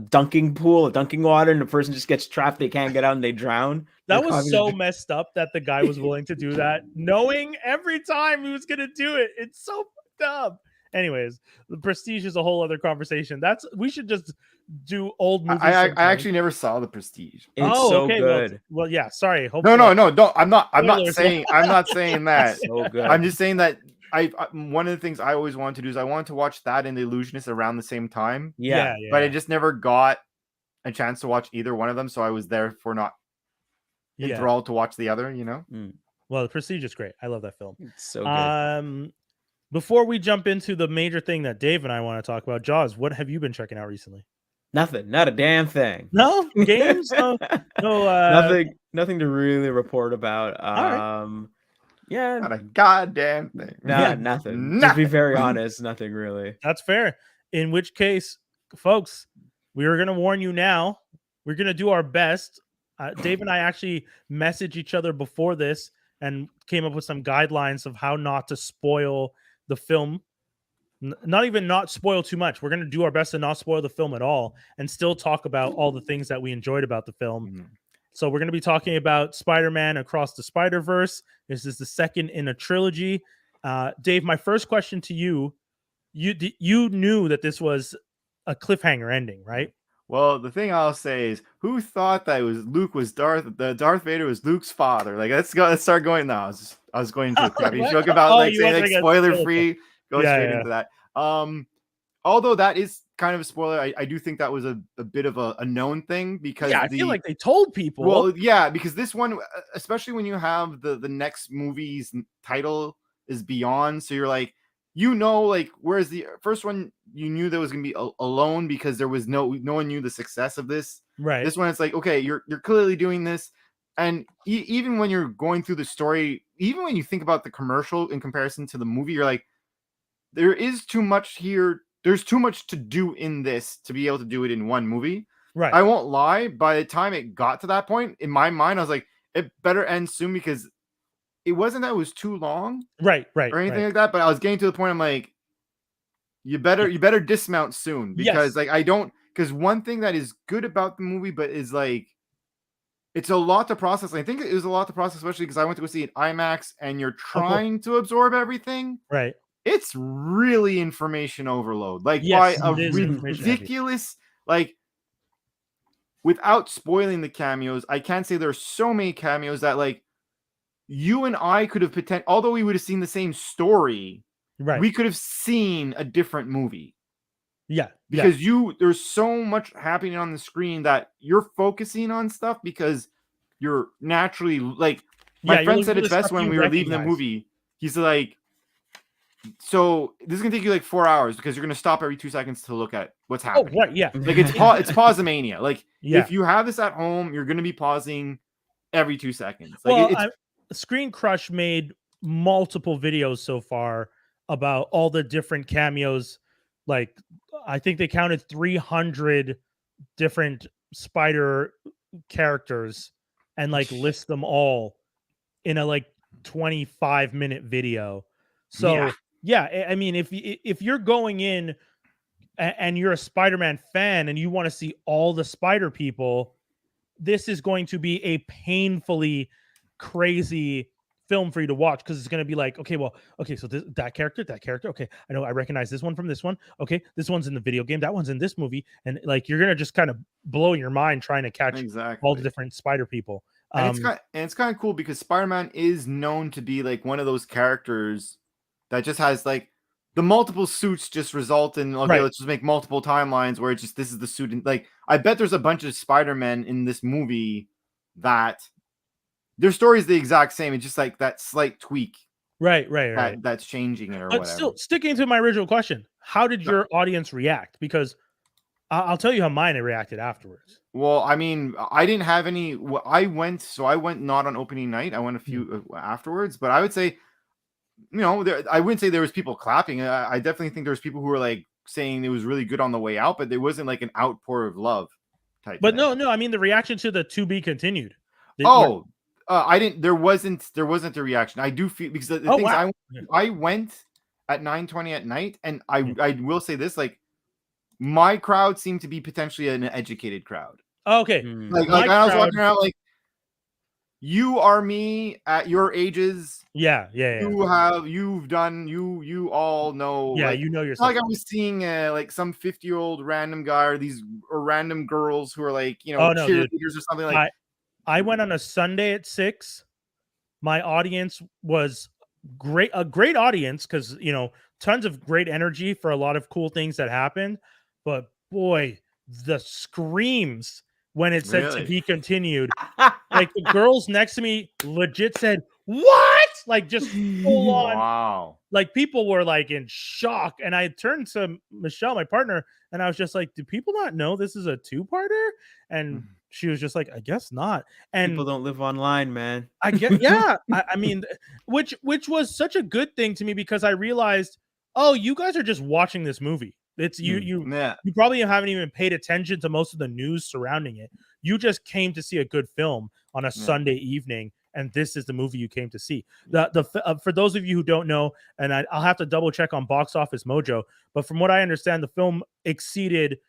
dunking pool, a dunking water, and the person just gets trapped. They can't get out and they drown. That was so messed up that the guy was willing to do that, knowing every time he was going to do it. It's so fucked up. Anyways, the Prestige is a whole other conversation. We should just do old movies. I actually never saw the Prestige. It's so good. Well, yeah. Sorry. No. Don't. I'm not saying that. So good. I'm just saying that one of the things I always wanted to do is I wanted to watch that and The Illusionist around the same time. Yeah. But I just never got a chance to watch either one of them, so I was therefore not enthralled to watch the other. You know. Well, The Prestige is great. I love that film. It's so good. Before we jump into the major thing that Dave and I want to talk about, Jaws, what have you been checking out recently? Nothing. Not a damn thing. No games. No. Nothing to really report about. Not a goddamn thing. Nothing. To be very honest, nothing really. That's fair. In which case, folks, we are going to warn you now. We're going to do our best. Dave and I actually messaged each other before this and came up with some guidelines of how not to spoil the film. Not even not spoil too much. We're going to do our best to not spoil the film at all and still talk about all the things that we enjoyed about the film. Mm-hmm. So we're going to be talking about Spider-Man Across the Spider-Verse. This is the second in a trilogy. Dave, my first question to you, you knew that this was a cliffhanger ending, right? Well, the thing I'll say is, who thought that Darth Vader was Luke's father? Like, let's start going now. I was going to a crappy joke about saying like spoiler free. Go straight into that. Although that is kind of a spoiler, I do think that was a bit of a known thing because I feel like they told people. Well, yeah, because this one, especially when you have the next movie's title is Beyond, so you're like, like, whereas the first one you knew there was gonna be alone because there was no one knew the success of this. Right. This one, it's like, okay, you're clearly doing this, and even when you're going through the story, even when you think about the commercial in comparison to the movie, you're like, there is too much here. There's too much to do in this to be able to do it in one movie. Right. I won't lie. By the time it got to that point, in my mind, I was like, it better end soon because it wasn't that it was too long. Right. Or anything like that. But I was getting to the point, I'm like, you better dismount soon because because one thing that is good about the movie, but is like, it's a lot to process. I think it was a lot to process, especially because I went to go see it IMAX and you're trying to absorb everything. Right. It's really information overload. Like, yes, by a ridiculous, like, without spoiling the cameos, I can't say there's so many cameos that, like, you and I could have although we would have seen the same story, right, we could have seen a different movie. Yeah. Because there's so much happening on the screen that you're focusing on stuff because you're naturally, like, my friend said it best when we were leaving the movie. He's like, so this is gonna take you like 4 hours because you're gonna stop every 2 seconds to look at what's happening. Oh, right, yeah. Like, it's pause-a-mania. Like, if you have this at home, you're gonna be pausing every 2 seconds. Like, Screen Crush made multiple videos so far about all the different cameos. Like, I think they counted 300 different Spider characters and like list them all in a like 25-minute video. So yeah, I mean, if you're going in and you're a Spider-Man fan and you want to see all the Spider people, this is going to be a painfully crazy film for you to watch because it's going to be like, so that character, okay, I know, I recognize this one from this one, okay, this one's in the video game, that one's in this movie, and like you're going to just kind of blow your mind trying to catch all the different Spider people. And it's kind of cool because Spider-Man is known to be like one of those characters that just has like the multiple suits just result in, let's just make multiple timelines where it's just, this is the suit. And like, I bet there's a bunch of Spider-Men in this movie that their story is the exact same. It's just like that slight tweak. Right. That's changing it or but whatever. Still, sticking to my original question, how did your audience react? Because I'll tell you how mine reacted afterwards. Well, I mean, I didn't have any. I went not on opening night. I went a few afterwards, but I would say, I wouldn't say there was people clapping. I definitely think there was people who were like saying it was really good on the way out, but there wasn't like an outpour of love type. But thing. No, I mean the reaction to the to be continued. I didn't. There wasn't a reaction. I do feel because the things I went at 9:20 at night, and I will say this, like, my crowd seemed to be potentially an educated crowd. Okay, like I was walking around like, you are me at your ages. Yeah. You all know. Yeah, like, you know yourself. Like I was seeing like some 50-year-old random guy or random girls who are like, cheerleaders or something like. I went on a Sunday at 6. My audience was a great audience because, tons of great energy for a lot of cool things that happened. But boy, the screams when it said to be continued, like the girls next to me legit said, "What?" Like just full on. Wow. Like people were like in shock. And I turned to Michelle, my partner, and I was just like, do people not know this is a 2-parter? And she was just like, I guess not. And people don't live online, man. I guess, yeah. I mean, which was such a good thing to me because I realized, oh, you guys are just watching this movie. It's you Yeah. you probably haven't even paid attention to most of the news surrounding it. You just came to see a good film on a Sunday evening, and this is the movie you came to see. For those of you who don't know, and I'll have to double check on Box Office Mojo, but from what I understand, the film exceeded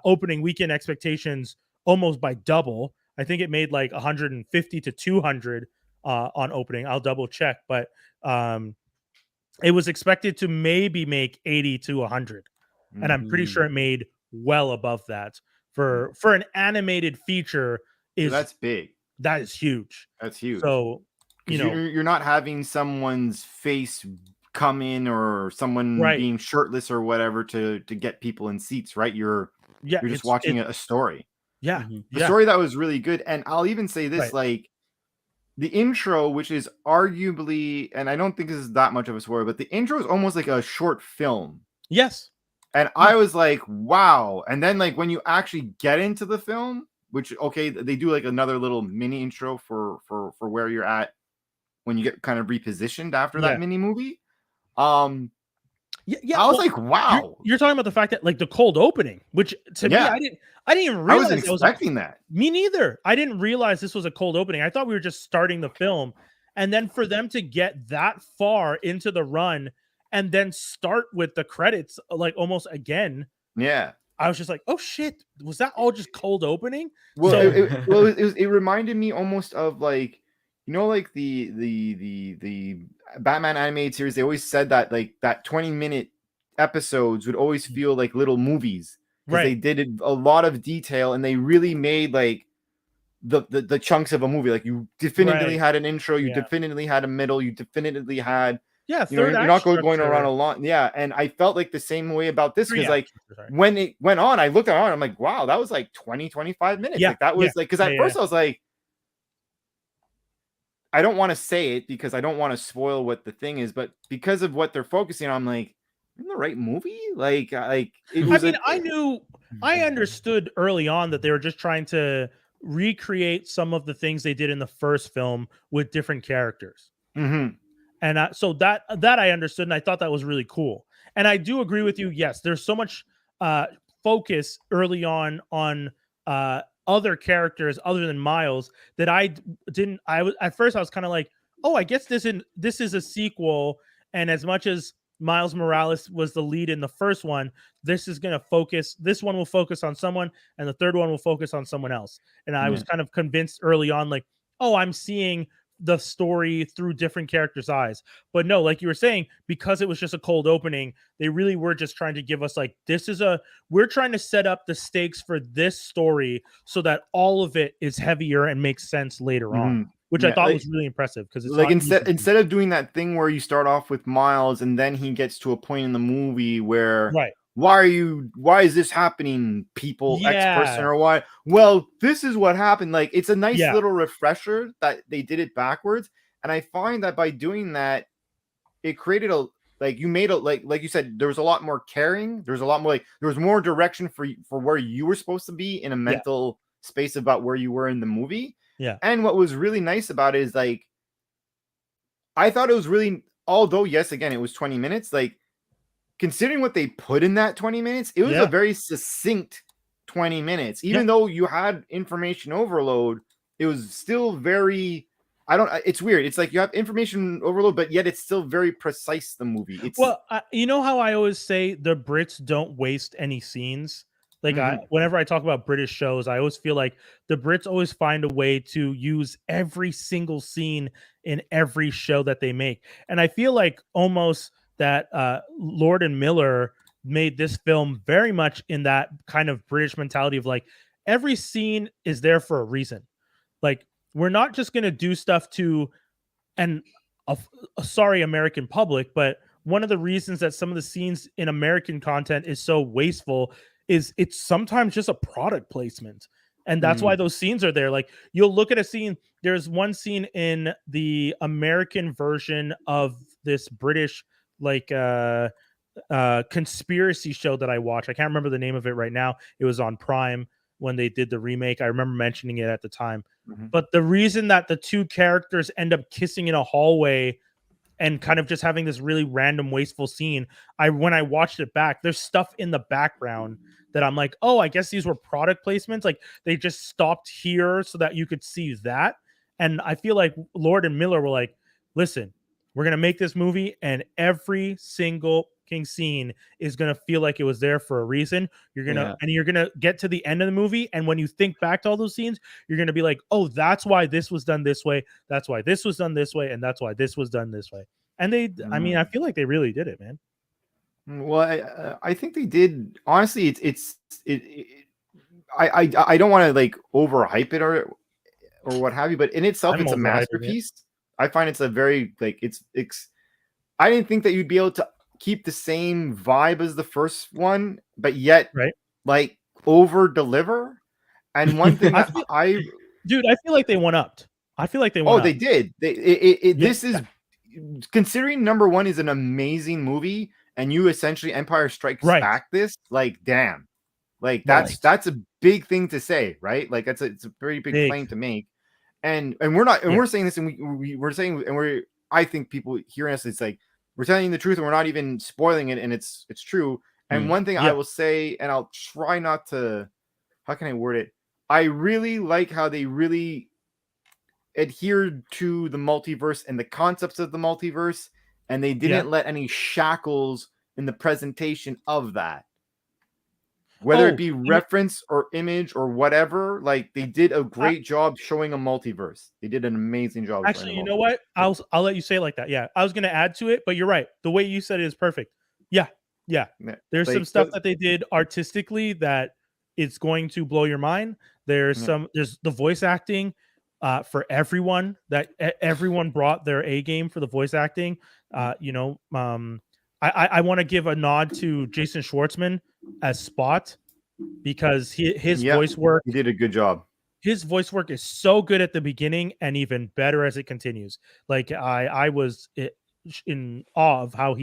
opening weekend expectations almost by double. I think it made like 150 to 200 on opening. I'll double check, but it was expected to maybe make 80 to 100, and I'm pretty sure it made well above that for an animated feature. So that's big. That is huge. That's huge. So you're not having someone's face come in or someone being shirtless or whatever to get people in seats, right? You're just watching a story. Yeah, a story that was really good. And I'll even say this, like the intro, which is arguably, and I don't think this is that much of a spoiler, but the intro is almost like a short film. Yes. And I was like, wow. And then like when you actually get into the film, which they do like another little mini intro for where you're at when you get kind of repositioned after that mini movie. I was like, wow. You're talking about the fact that like the cold opening, which to me, I didn't even realize. I wasn't expecting that. Me neither. I didn't realize this was a cold opening. I thought we were just starting the film, and then for them to get that far into the run and then start with the credits like almost again. Yeah. I was just like, oh shit, was that all just cold opening? Well, it reminded me almost of like, like the Batman animated series. They always said that like that 20-minute episodes would always feel like little movies because they did a lot of detail and they really made like the chunks of a movie. Like you definitively had an intro, you definitively had a middle, you definitively had you're not going around a lot. Yeah, and I felt like the same way about this because like when it went on, I looked at it, I'm like, wow, that was like 20-25 minutes. Like that was like because at first I was like, I don't want to say it because I don't want to spoil what the thing is, but because of what they're focusing on, I'm like, in the right movie? Like it was I understood early on that they were just trying to recreate some of the things they did in the first film with different characters. Mm-hmm. And so that I understood, and I thought that was really cool. And I do agree with you. Yes, there's so much focus early on other characters other than Miles that at first I was kind of like, oh, I guess this is a sequel. And as much as Miles Morales was the lead in the first one, this one will focus on someone, and the third one will focus on someone else. And I was kind of convinced early on, like, oh, I'm seeing the story through different characters' eyes. But no, like you were saying, because it was just a cold opening, they really were just trying to give us like, we're trying to set up the stakes for this story so that all of it is heavier and makes sense later on, which I thought was really impressive because it's like instead of doing that thing where you start off with Miles and then he gets to a point in the movie where why is this happening, people, X person, or why? Well, this is what happened. Like, it's a nice little refresher that they did it backwards. And I find that by doing that, it created like you said, there was a lot more caring. There's a lot more, like, there was more direction for where you were supposed to be in a mental space about where you were in the movie. Yeah. And what was really nice about it is like, I thought it was really, although yes, again, it was 20 minutes, like, considering what they put in that 20 minutes, it was a very succinct 20 minutes. Even though you had information overload, it was still very, it's weird. It's like you have information overload, but yet it's still very precise, the movie. You know how I always say the Brits don't waste any scenes? Like whenever I talk about British shows, I always feel like the Brits always find a way to use every single scene in every show that they make. And I feel like almost that Lord and Miller made this film very much in that kind of British mentality of like, every scene is there for a reason. Like, we're not just going to do stuff to, and sorry, American public, but one of the reasons that some of the scenes in American content is so wasteful is it's sometimes just a product placement. And that's why those scenes are there. Like, you'll look at a scene. There's one scene in the American version of this British conspiracy show that I watched. I can't remember the name of it right now. It was on Prime when they did the remake. I remember mentioning it at the time. But the reason that the two characters end up kissing in a hallway and kind of just having this really random wasteful scene. When I watched it back, there's stuff in the background that I'm like, oh, I guess these were product placements. Like they just stopped here so that you could see that. And I feel like Lord and Miller were like, listen, we're gonna make this movie, and every single king scene is gonna feel like it was there for a reason. You're gonna get to the end of the movie, and when you think back to all those scenes, you're gonna be like, oh, that's why this was done this way, that's why this was done this way, and that's why this was done this way. And I mean, I feel like they really did it, man. Well, I think they did. Honestly, I don't want to like overhype it or what have you, but in itself, it's a masterpiece. I find it's a very like it's. I didn't think that you'd be able to keep the same vibe as the first one, but yet like over deliver. And one thing dude, I feel like they went up. I feel like they went Oh, they did. This is considering number one is an amazing movie, and you essentially Empire Strikes Back this, like, damn. Like that's a big thing to say, right? Like it's a very big claim to make. And we're not, and we're saying this, and we're saying, and I think people hearing us, it's like we're telling you the truth, and we're not even spoiling it, and it's true. And one thing I will say, and I'll try not to, how can I word it? I really like how they really adhered to the multiverse and the concepts of the multiverse, and they didn't let any shackles in the presentation of that. Whether it be reference or image or whatever, like they did a great job showing a multiverse. They did an amazing job. Actually, you know what? I'll let you say it like that. Yeah, I was gonna add to it, but you're right. The way you said it is perfect. Yeah. There's some stuff that they did artistically that it's going to blow your mind. There's the voice acting for everyone. That everyone brought their A game for the voice acting. I want to give a nod to Jason Schwartzman as Spot, because his voice work, he did a good job. His voice work is so good at the beginning and even better as it continues. Like I was in awe of how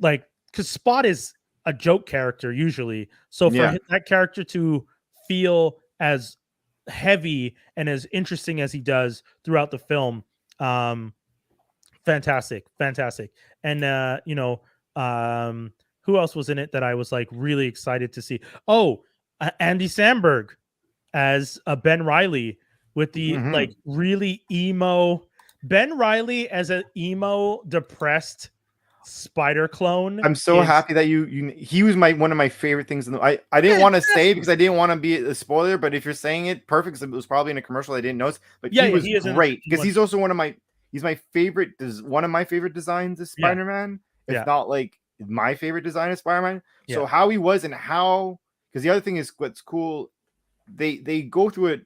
because Spot is a joke character usually, so for that character to feel as heavy and as interesting as he does throughout the film, fantastic. And who else was in it that I was like really excited to see? Andy Samberg as Ben Reilly with the like really emo Ben Reilly as an emo depressed spider clone. I'm so happy that he was one of my favorite things I didn't want to say because I didn't want to be a spoiler, but if you're saying it, perfect, because it was probably in a commercial I didn't notice, but he was great because he's also one of my favorite designs of Spider-Man, if not like my favorite design of Spider-Man. So how he was, and how, because the other thing is what's cool, they go through it.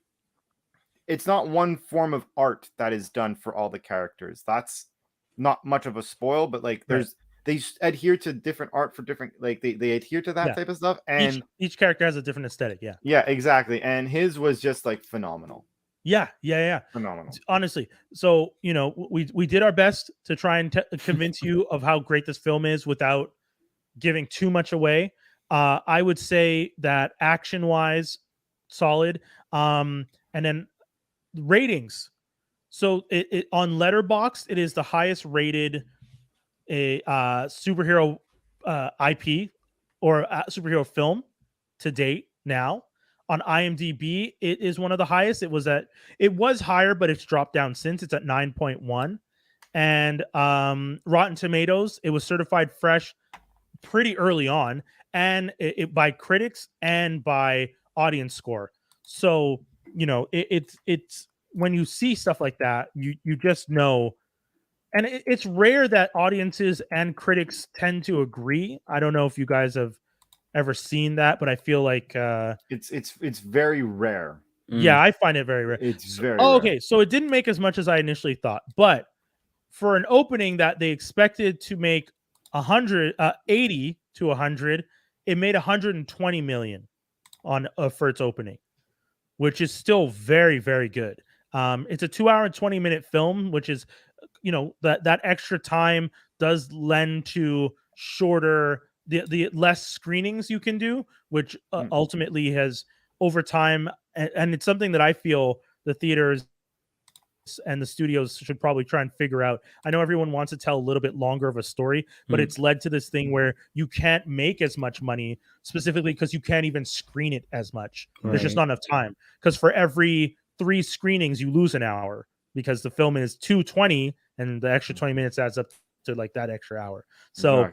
It's not one form of art that is done for all the characters. That's not much of a spoil, but like they adhere to different art for different, like they adhere to that type of stuff, and each character has a different aesthetic. Yeah, exactly. And his was just like phenomenal. Yeah. Phenomenal. Honestly. So, we did our best to try and convince you of how great this film is without giving too much away. I would say that action-wise, solid. And then ratings. So it on Letterboxd, it is the highest rated superhero IP or superhero film to date now. On IMDb, it is one of the highest. It was higher, but it's dropped down since. It's at 9.1. And Rotten Tomatoes, it was certified fresh pretty early on, and it by critics and by audience score. So, it's when you see stuff like that, you just know. And it's rare that audiences and critics tend to agree. I don't know if you guys have ever seen that, but I feel like it's very rare. Yeah, I find it very rare. It's very rare. So it didn't make as much as I initially thought, but for an opening that they expected to make 80 to 100, it made 120 million on for its opening, which is still very, very good. It's a 2 hour and 20-minute film, which is, that extra time does lend to shorter, the less screenings you can do, which ultimately has over time, and it's something that I feel the theaters and the studios should probably try and figure out. I know everyone wants to tell a little bit longer of a story, but it's led to this thing where you can't make as much money, specifically because you can't even screen it as much. There's just not enough time, because for every 3 screenings you lose an hour, because the film is 220 and the extra 20 minutes adds up to like that extra hour. So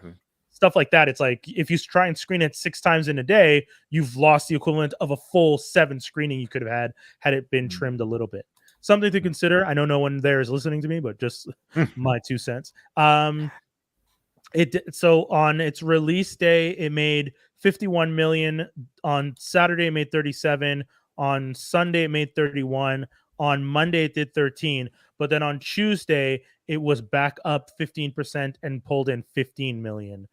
stuff like that, it's like if you try and screen it 6 times in a day, you've lost the equivalent of a full 7 screening you could have had it been trimmed a little bit. Something to consider. I know no one there is listening to me, but just my 2 cents. So on its release day, it made 51 million. On Saturday, it made 37. On Sunday, it made 31. On Monday, it did 13. But then on Tuesday, it was back up 15% and pulled in 15 million.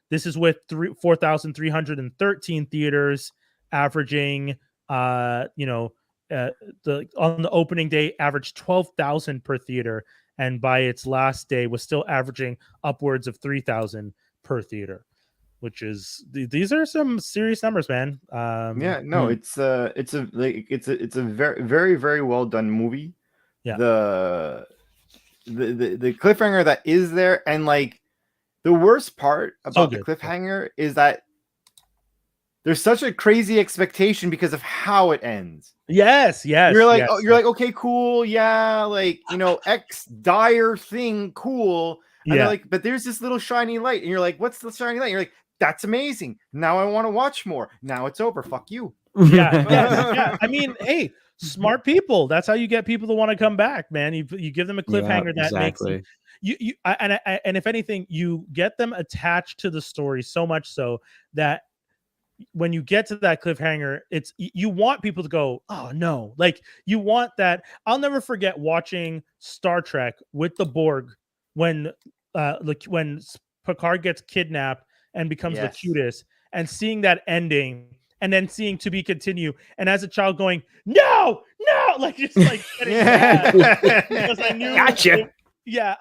This is with 4,313 theaters, averaging, on the opening day, averaged 12,000 per theater, and by its last day was still averaging upwards of 3,000 per theater, which is these are some serious numbers, man. It's a very, very, very well done movie. Yeah. The cliffhanger that is there, and like the worst part about the cliffhanger is that there's such a crazy expectation because of how it ends. Yes. You're like, you're like, okay, cool, yeah, like, X dire thing, cool. And they're like, but there's this little shiny light, and you're like, what's the shiny light? And you're like, that's amazing. Now I want to watch more. Now it's over. Fuck you. Yeah. I mean, hey, smart people. That's how you get people to want to come back, man. You give them a cliffhanger that makes them, and if anything, you get them attached to the story so much so that when you get to that cliffhanger, it's you want people to go, oh no, like you want that. I'll never forget watching Star Trek with the Borg when Picard gets kidnapped and becomes the cutest, and seeing that ending, and then seeing to be continue, and as a child going, no, like just like getting mad because I knew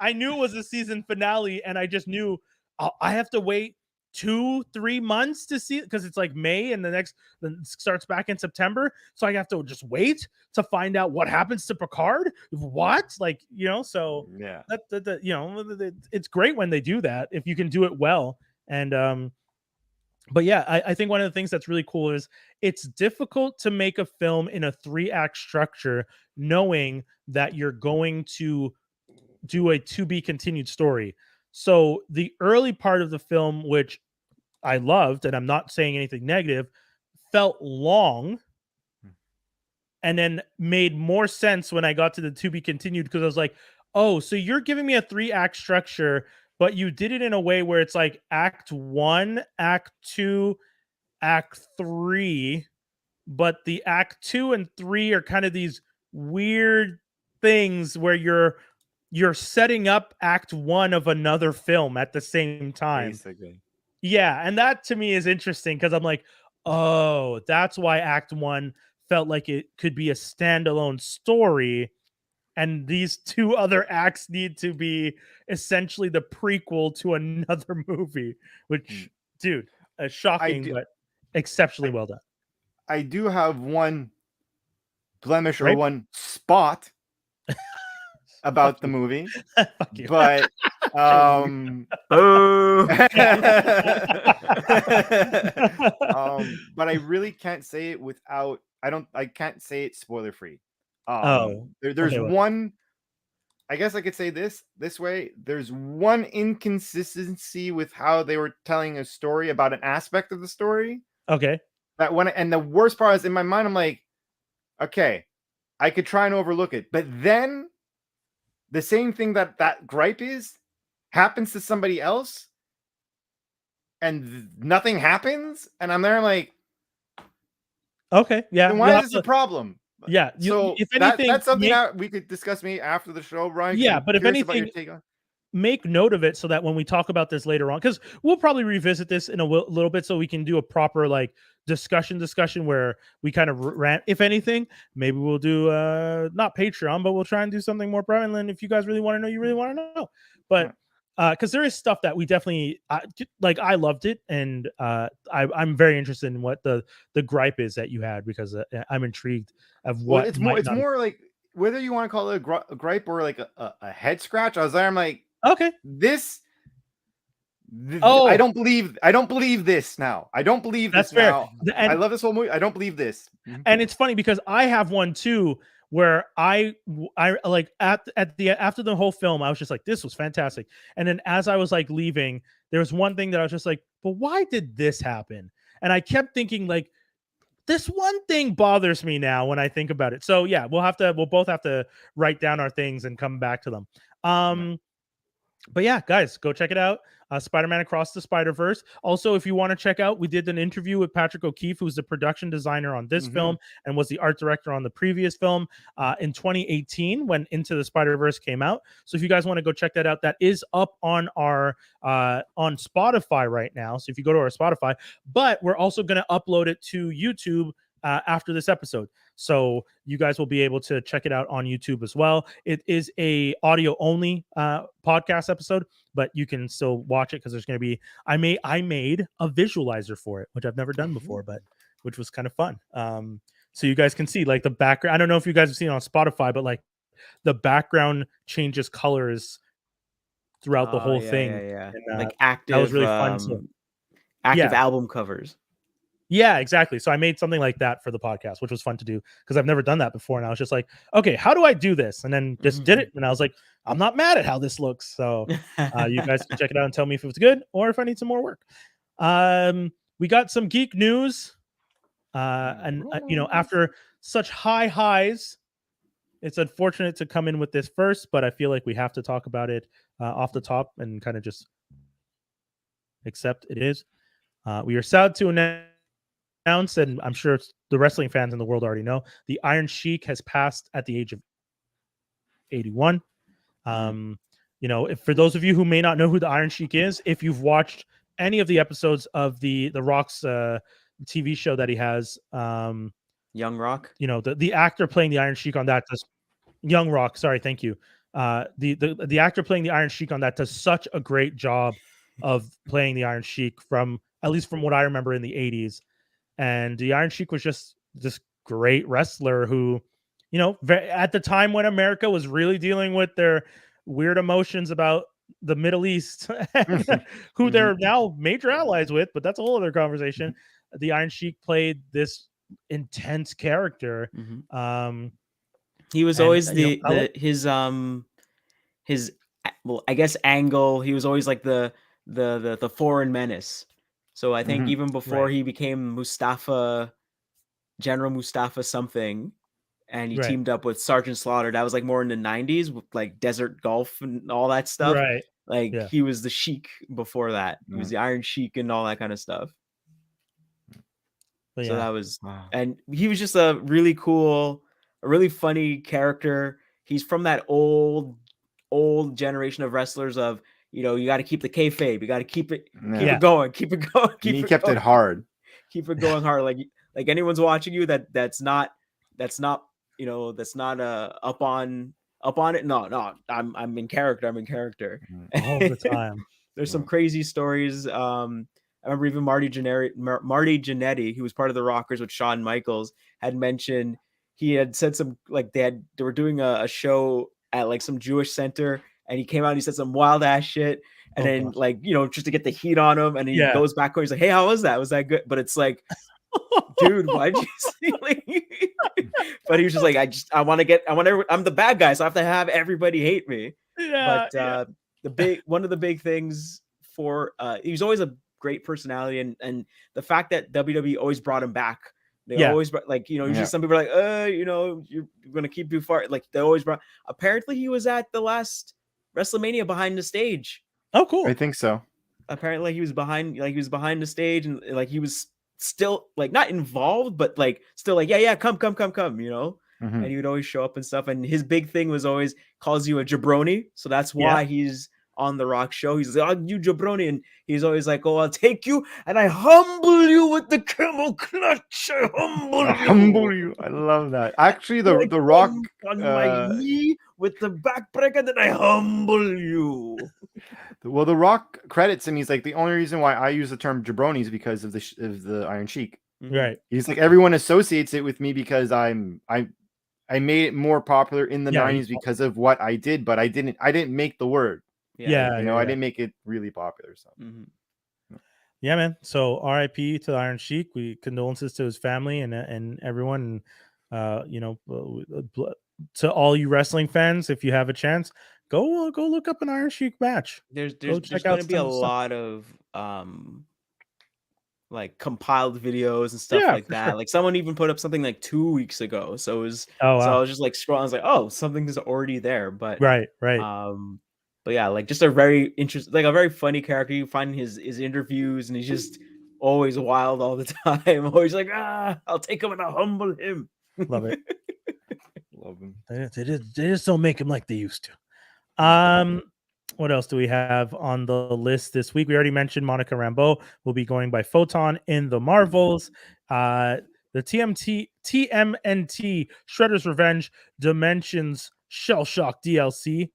I knew it was a season finale, and I just knew I have to wait 2-3 months to see it, because it's like May and then starts back in September, so I have to just wait to find out what happens to Picard. What, like, so it's great when they do that, if you can do it well. And but yeah, I think one of the things that's really cool is it's difficult to make a film in a 3-act structure knowing that you're going to do a to be continued story. So the early part of the film, which I loved, and I'm not saying anything negative, felt long, and then made more sense when I got to the to be continued, because I was like, oh, so you're giving me a 3-act structure, but you did it in a way where it's like act 1, act 2, act 3, but the act 2 and 3 are kind of these weird things where you're setting up act 1 of another film at the same time. Basically. Yeah, and that to me is interesting, because I'm like, oh, that's why act 1 felt like it could be a standalone story, and these 2 other acts need to be essentially the prequel to another movie, which, dude, shocking, but exceptionally well done. I do have one blemish or one spot about the movie, but but I really can't say it without I can't say it spoiler free. There's one, I guess I could say this way. There's one inconsistency with how they were telling a story about an aspect of the story. Okay. And the worst part is, in my mind, I'm like, okay, I could try and overlook it, but then the same thing that gripe happens to somebody else, and nothing happens, and I'm there like, okay, yeah. Then why is this a problem? Yeah. So if anything, that's something that we could discuss maybe after the show, Brian. Yeah, but if anything, make note of it so that when we talk about this later on, because we'll probably revisit this in a little bit, so we can do a proper like discussion where we kind of rant. If anything, maybe we'll do not Patreon, but we'll try and do something more prevalent. If you guys really want to know, you really want to know. But because there is stuff that we definitely like. I loved it, and I'm very interested in what the gripe is that you had, because I'm intrigued of what. Well, it's more like whether you want to call it a gripe or like a head scratch, I was there. I'm like, Okay. I don't believe this now. I don't believe That's this fair. now. And I love this whole movie. I don't believe this. And it's funny because I have one too, where I like after the whole film, I was just like, this was fantastic. And then as I was like leaving, there was one thing that I was just like, but why did this happen? And I kept thinking like, this one thing bothers me now when I think about it. So yeah, we'll both have to write down our things and come back to them. But yeah, guys, go check it out. Spider-Man Across the Spider-Verse. Also, if you want to check out, we did an interview with Patrick O'Keefe, who's the production designer on this film and was the art director on the previous film in 2018 when Into the Spider-Verse came out. So if you guys want to go check that out, that is up on our on Spotify right now. So if you go to our Spotify, but we're also going to upload it to YouTube after this episode. So you guys will be able to check it out on YouTube as well. It is a audio only podcast episode, but you can still watch it because there's going to be, I made a visualizer for it, which I've never done before, but which was kind of fun. So you guys can see like the background. I don't know if you guys have seen it on Spotify, but like the background changes colors throughout the whole thing. And, like active. That was really fun. Active album covers. Yeah, exactly. So I made something like that for the podcast, which was fun to do because I've never done that before. And I was just like, okay, how do I do this? And then just did it. And I was like, I'm not mad at how this looks. So you guys can check it out and tell me if it was good or if I need some more work. We got some geek news. And after such high highs, it's unfortunate to come in with this first, but I feel like we have to talk about it off the top and kind of just accept it is. We are sad to announce, and I'm sure the wrestling fans in the world already know, the Iron Sheik has passed at the age of 81. If for those of you who may not know who the Iron Sheik is, if you've watched any of the episodes of the Rock's TV show that he has, Young Rock, the actor playing the Iron Sheik on that does Young Rock. Sorry, thank you. The actor playing the Iron Sheik on that does such a great job of playing the Iron Sheik from what I remember in the 80s. And the Iron Sheik was just this great wrestler who, at the time when America was really dealing with their weird emotions about the Middle East, who they're now major allies with, but that's a whole other conversation. The Iron Sheik played this intense character. He was always his I guess angle. He was always like the foreign menace. So I think even before he became General Mustafa something, and he teamed up with Sergeant Slaughter, that was like more in the 90s with like Desert Gulf and all that stuff. Right. Like he was the Sheik before that. He was the Iron Sheik and all that kind of stuff. So that was, and he was just a really cool, a really funny character. He's from that old generation of wrestlers of, you got to keep the kayfabe. You got to keep it going. Keep it going. He kept it hard. Keep it going hard. Like anyone's watching you that's not up on it. No, I'm in character. I'm in character all the time. There's some crazy stories. I remember even Marty Jannetty, who was part of the Rockers with Shawn Michaels, had mentioned he had said some like they were doing a show at like some Jewish center. And he came out and he said some wild ass shit. And then just to get the heat on him. And he goes back and he's like, hey, how was that? Was that good? But it's like, dude, why'd you say like but he was just like, I'm the bad guy, so I have to have everybody hate me. One of the big things for he was always a great personality, and the fact that WWE always brought him back. They always like, usually some people are like, you're gonna keep you far. Like they always brought. Apparently he was at the last WrestleMania behind the stage. Oh, cool. I think so. Apparently he was behind the stage, and like he was still like not involved, but like still like, yeah, come, and he would always show up and stuff. And his big thing was always calls you a jabroni. So that's why he's on the Rock show. He's like, oh, you jabroni. And he's always like, oh, I'll take you and I humble you with the camel clutch. I humble you. I love that. Actually, the Rock on my knee with the backbreaker, then I humble you. Well, the Rock credits him. He's like, the only reason why I use the term jabroni is because of the Iron Sheik. Right. He's like, everyone associates it with me because I I made it more popular in the Yeah, 90s because of what I did, but I didn't make the word. Yeah, You know, I didn't make it really popular. So yeah, man. So R.I.P. to the Iron Sheik. We condolences to his family and everyone. You know, to all you wrestling fans, if you have a chance, go look up an Iron Sheik match. There's Go going check to out be a some stuff. lot of like compiled videos and stuff Yeah, like for that. sure. Like someone even put up something like 2 weeks ago. So it was Oh, so I wow. was just like scrolling. I was like, oh, something is already there. But Right. but yeah, like just a very interesting, like a very funny character. You find his interviews, and he's just always wild all the time. Always like, I'll take him and I'll humble him. Love it. love him. They just don't make him like they used to. What else do we have on the list this week? We already mentioned Monica Rambeau will be going by Photon in the Marvels. The TMNT Shredder's Revenge Dimensions Shell Shock DLC.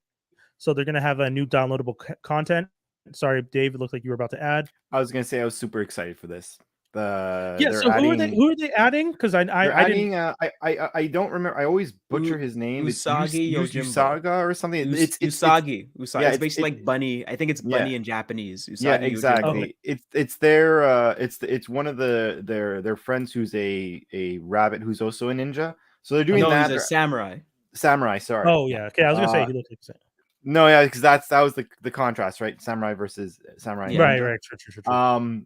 So they're going to have a new downloadable content. Sorry, Dave, it looked like you were about to add. I was gonna say I was super excited for this. So who are they adding? Because I didn't. I don't remember. I always butcher his name. Usagi it's Yojimbo. Usaga or something. It's Usagi. Yeah, it's basically like bunny. I think it's bunny in Japanese. Usagi yeah, exactly. Yojimbo. It's their it's one of their friends who's a rabbit who's also a ninja. So they're doing that. He's a samurai. Samurai, sorry. Oh yeah, okay. I was gonna say he looks like. No, yeah, because that was the contrast, right? Samurai versus samurai. Yeah. Right. True.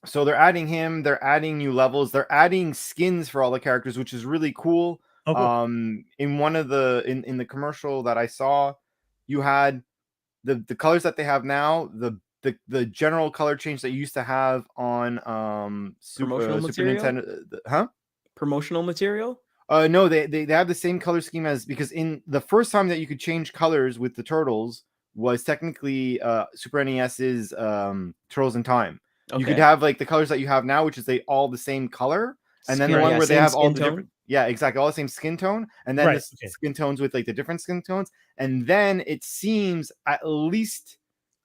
So they're adding him. They're adding new levels. They're adding skins for all the characters, which is really cool. Oh, cool. In one of the in the commercial that I saw, you had the colors that they have now. The general color change that you used to have on Super Nintendo. Promotional material. No, they have the same color scheme as, because in the first time that you could change colors with the turtles was technically Super NES's Turtles in Time. Okay. You could have like the colors that you have now, which is all the same color, and then the one where they have all the different, exactly, all the same skin tone, and then skin tones with like the different skin tones, and then it seems, at least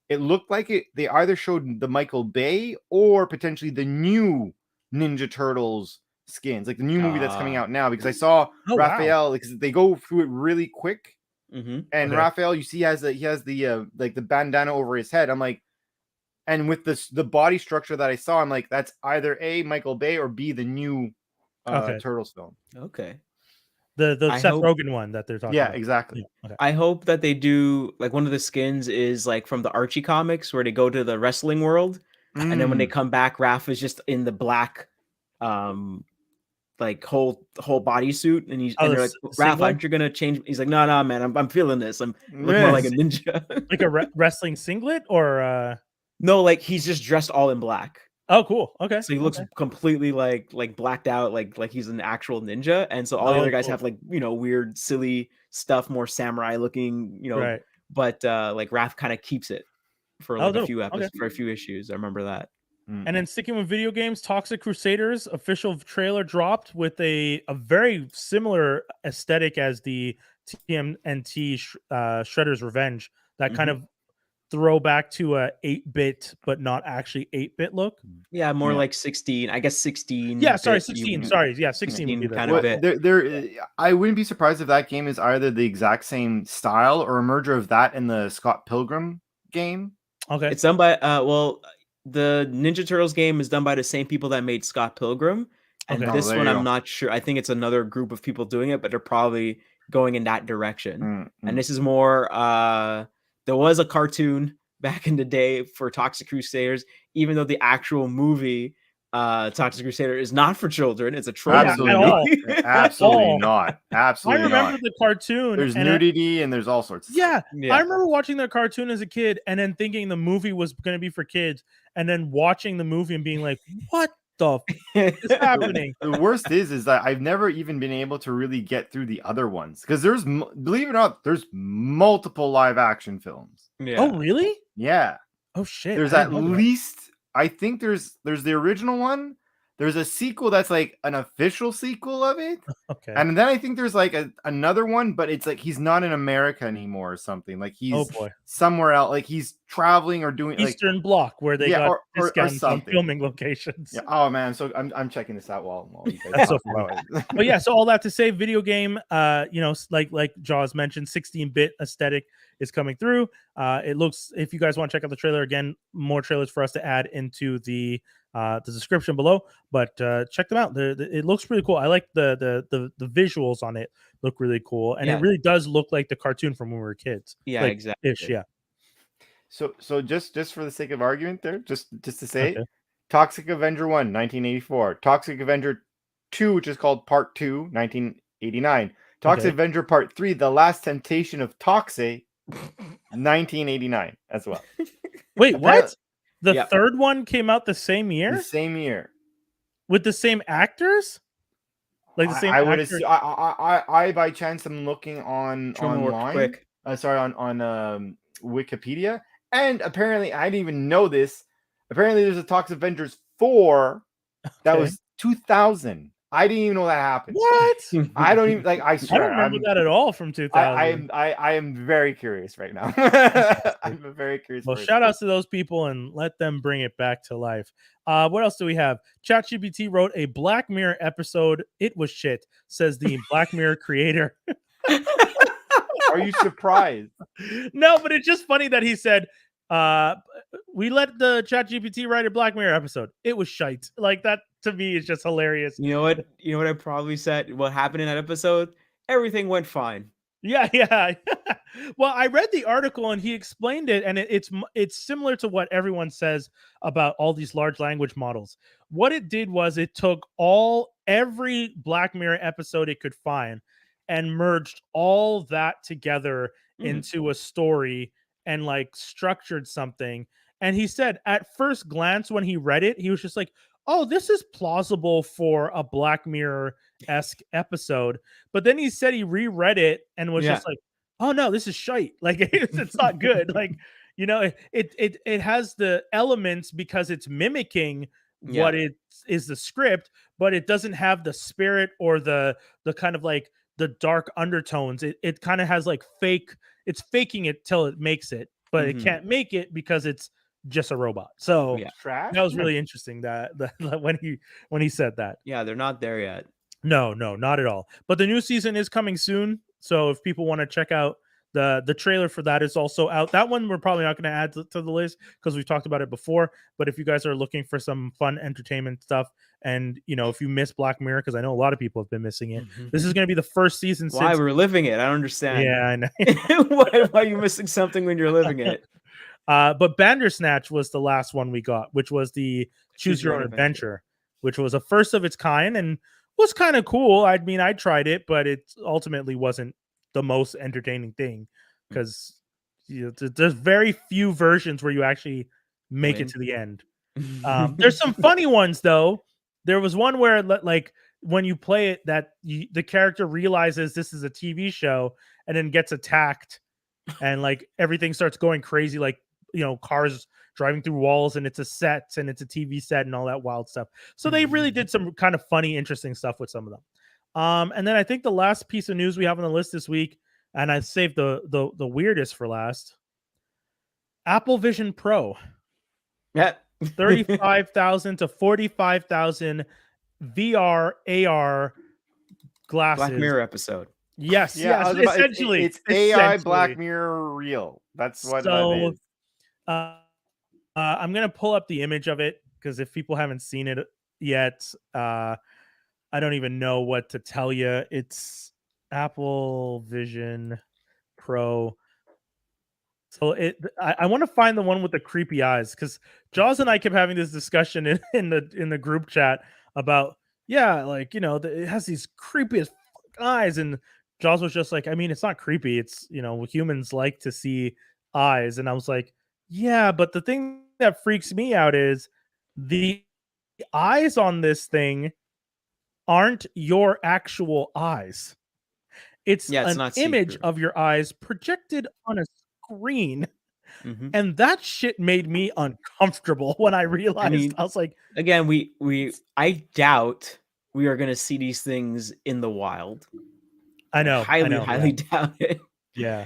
it looked like they either showed the Michael Bay or potentially the new Ninja Turtles skins, like the new movie that's coming out now, because I saw Raphael, because they go through it really quick, and Raphael, you see, he has the like the bandana over his head. I'm like, and with the body structure that I saw, I'm like, that's either A, Michael Bay, or B, the new Turtles film. Okay. The Seth Rogen one that they're talking about. Yeah, exactly. Yeah, okay. I hope that they do, like, one of the skins is like from the Archie comics where they go to the wrestling world, and then when they come back, Raph is just in the black like whole bodysuit, and they're like, Raph, aren't you gonna change? He's like, no, man, I'm feeling this. I'm looking more like a ninja. Like a wrestling singlet, or no, like he's just dressed all in black. Oh, cool. Okay. So he looks completely like blacked out, like he's an actual ninja. And so all the other guys have like, weird, silly stuff, more samurai looking, right. But like Raph kind of keeps it for like a few episodes, for a few issues. I remember that. And then sticking with video games, Toxic Crusaders official trailer dropped with a very similar aesthetic as the TMNT Shredder's Revenge. That kind of throwback to a 8-bit, but not actually 8-bit look. Yeah, more like 16. I guess 16. Yeah, sorry, 16. Sorry, yeah, 16 would be kind of bit. I wouldn't be surprised if that game is either the exact same style or a merger of that and the Scott Pilgrim game. Okay, it's done by the Ninja Turtles game is done by the same people that made Scott Pilgrim, and this one I'm not sure. I think it's another group of people doing it, but they're probably going in that direction. And this is more. There was a cartoon back in the day for Toxic Crusaders, even though the actual movie Toxic Crusader is not for children. It's a troll. Absolutely not. Absolutely I remember not. The cartoon. There's nudity and there's all sorts of stuff. I remember watching the cartoon as a kid and then thinking the movie was going to be for kids, and then watching the movie and being like, what the is happening? The worst is that I've never even been able to really get through the other ones, because there's, believe it or not, there's multiple live action films. Oh, really? Yeah. Oh shit. There's at least, I think there's the original one, There's a sequel that's like an official sequel of it. Okay. And then I think there's like another one, but it's like he's not in America anymore or something. Like he's somewhere else. Like he's traveling or doing Eastern Bloc where they got discounts on filming locations. Yeah. Oh man, so I'm checking this out while you guys talk about it. But yeah, so all that to say, video game, like Jaws mentioned, 16-bit aesthetic is coming through. It looks, if you guys want to check out the trailer again, more trailers for us to add into the description below, but check them out. It looks really cool. I like the visuals on it look really cool, and it really does look like the cartoon from when we were kids. Yeah, like, exactly. Yeah. So just for the sake of argument there, just to say, Toxic Avenger 1, 1984, Toxic Avenger 2, which is called Part 2, 1989, Toxic Avenger Part 3, The Last Temptation of Toxic, 1989 as well. Wait, what? The third one came out the same year? The same year. With the same actors? Like the same I would assume, I by chance am looking online. Quick. On Wikipedia. And apparently, I didn't even know this. Apparently, there's a Toxic Avengers 4 that was 2000. I didn't even know that happened. What? I don't even I swear. I don't remember that at all from 2000. I am very curious right now. I'm very curious. Well, shout outs to those people and let them bring it back to life. What else do we have? ChatGPT wrote a Black Mirror episode. It was shit, says the Black Mirror creator. Are you surprised? No, but it's just funny that he said, we let the ChatGPT write a Black Mirror episode. It was shite. Like that to me is just hilarious. You know what? You know what I probably said? What happened in that episode? Everything went fine. Yeah. Well, I read the article and he explained it, and it's similar to what everyone says about all these large language models. What it did was it took every Black Mirror episode it could find and merged all that together into a story and like structured something. And he said at first glance when he read it, he was just like, oh, this is plausible for a Black Mirror-esque episode. But then he said he reread it and was just like, oh no, this is shite. Like it's not good. Like, you know, it has the elements because it's mimicking what it is the script, but it doesn't have the spirit or the kind of like the dark undertones. It kind of has like it's faking it till it makes it, but it can't make it because it's just a robot. So that was really interesting that when he said that. Yeah, they're not there yet. No, not at all. But the new season is coming soon. So if people want to check out the trailer for that is also out. That one we're probably not going to add to the list because we've talked about it before. But if you guys are looking for some fun entertainment stuff, and you know, if you miss Black Mirror, because I know a lot of people have been missing it, this is going to be the first season. Why we're living it? I don't understand. Yeah, I know. why are you missing something when you're living it? But Bandersnatch was the last one we got, which was the Choose Your Own Adventure, which was a first of its kind and was kind of cool. I mean, I tried it, but it ultimately wasn't the most entertaining thing because there's very few versions where you actually make it to the end. There's some funny ones though. There was one where like when you play it, that the character realizes this is a TV show and then gets attacked, and like everything starts going crazy, like cars driving through walls, and it's a set and it's a TV set and all that wild stuff. So they really did some kind of funny, interesting stuff with some of them. And then I think the last piece of news we have on the list this week, and I saved the weirdest for last. Apple Vision Pro. Yeah. 35,000 to 45,000 VR AR glasses. Black Mirror episode. Yes, essentially. It's AI Black Mirror real. That's what that is. I'm going to pull up the image of it because if people haven't seen it yet, I don't even know what to tell you. It's Apple Vision Pro. So I want to find the one with the creepy eyes because Jaws and I kept having this discussion in the group chat about it has these creepy as eyes, and Jaws was just like, I mean, it's not creepy. It's humans like to see eyes, and I was like, yeah, but the thing that freaks me out is the eyes on this thing aren't your actual eyes. It's an image of your eyes projected on a screen. Mhm. And that shit made me uncomfortable when I realized. I was like, again, I doubt we are gonna see these things in the wild. I I know, highly doubt it. yeah.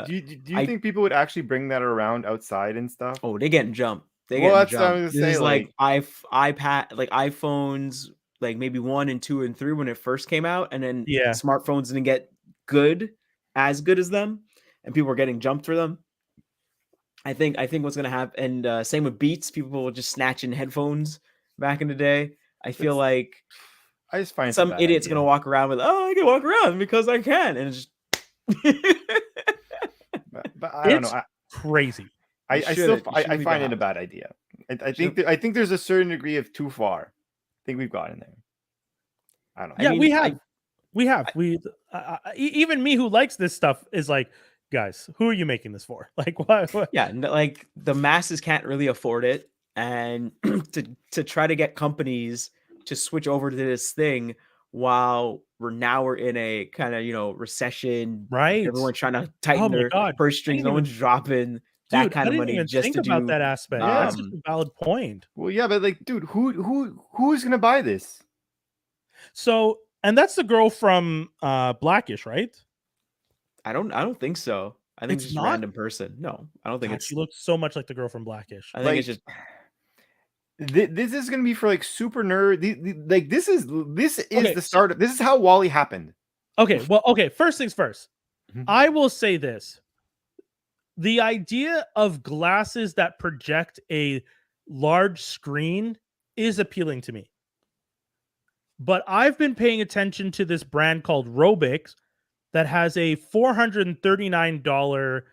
Do you I think people would actually bring that around outside and stuff? Oh, they getting jumped. They Well, getting that's what I jumped. was This gonna is say, like iPad, like iPhones, like maybe 1 and 2 and 3 when it first came out, and then Yeah. smartphones didn't get as good as them, and people were getting jumped for them. I think what's gonna happen, and same with Beats. People were just snatching headphones back in the day. I feel It's- like I just find it's a some bad idiot's idea. gonna walk around with, "Oh, I can walk around because I can," and it's just But I don't It's know. crazy. I still shouldn't I leave find the it a house. bad idea. I think there's a certain degree of too far. I think we've gotten there. I don't know. Yeah, I mean, we have. Even me who likes this stuff is like, guys, who are you making this for? Like, what? Yeah, like the masses can't really afford it, and to try to get companies to switch over to this thing while we're in a kind of recession, Right. everyone's trying to Oh tighten my their God. purse I strings, didn't no even, one's dropping that dude, kind I of didn't money even just think to about do. that aspect. Yeah. That's such a valid point. Well, yeah, but like, dude, who's gonna buy this? So, and that's the girl from Blackish, right? I don't think so. I think It's it's just a not? random person. No, I don't think God, it's. she looks so much like the girl from Blackish. I think it's Like, just. this is gonna be for like super nerd. Like, this is Okay, the start. This is how Wally happened. Okay, well, okay, first things first. Mhm. I will say this. The idea of glasses that project a large screen is appealing to me. But I've been paying attention to this brand called Robix that has a $439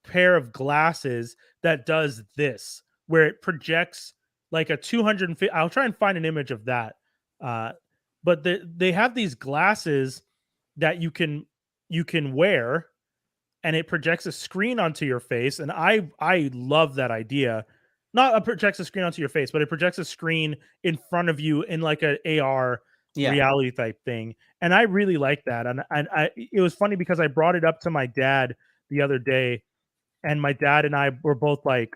pair of glasses that does this, where it projects like a 250. I'll try and find an image of that. But they have these glasses that you can wear, and it projects a screen onto your face. And I love that idea. Not a projects a screen onto your face, but it projects a screen in front of you in like an AR Yeah. reality type thing. And I really like that. And it was funny because I brought it up to my dad the other day, and my dad and I were both like,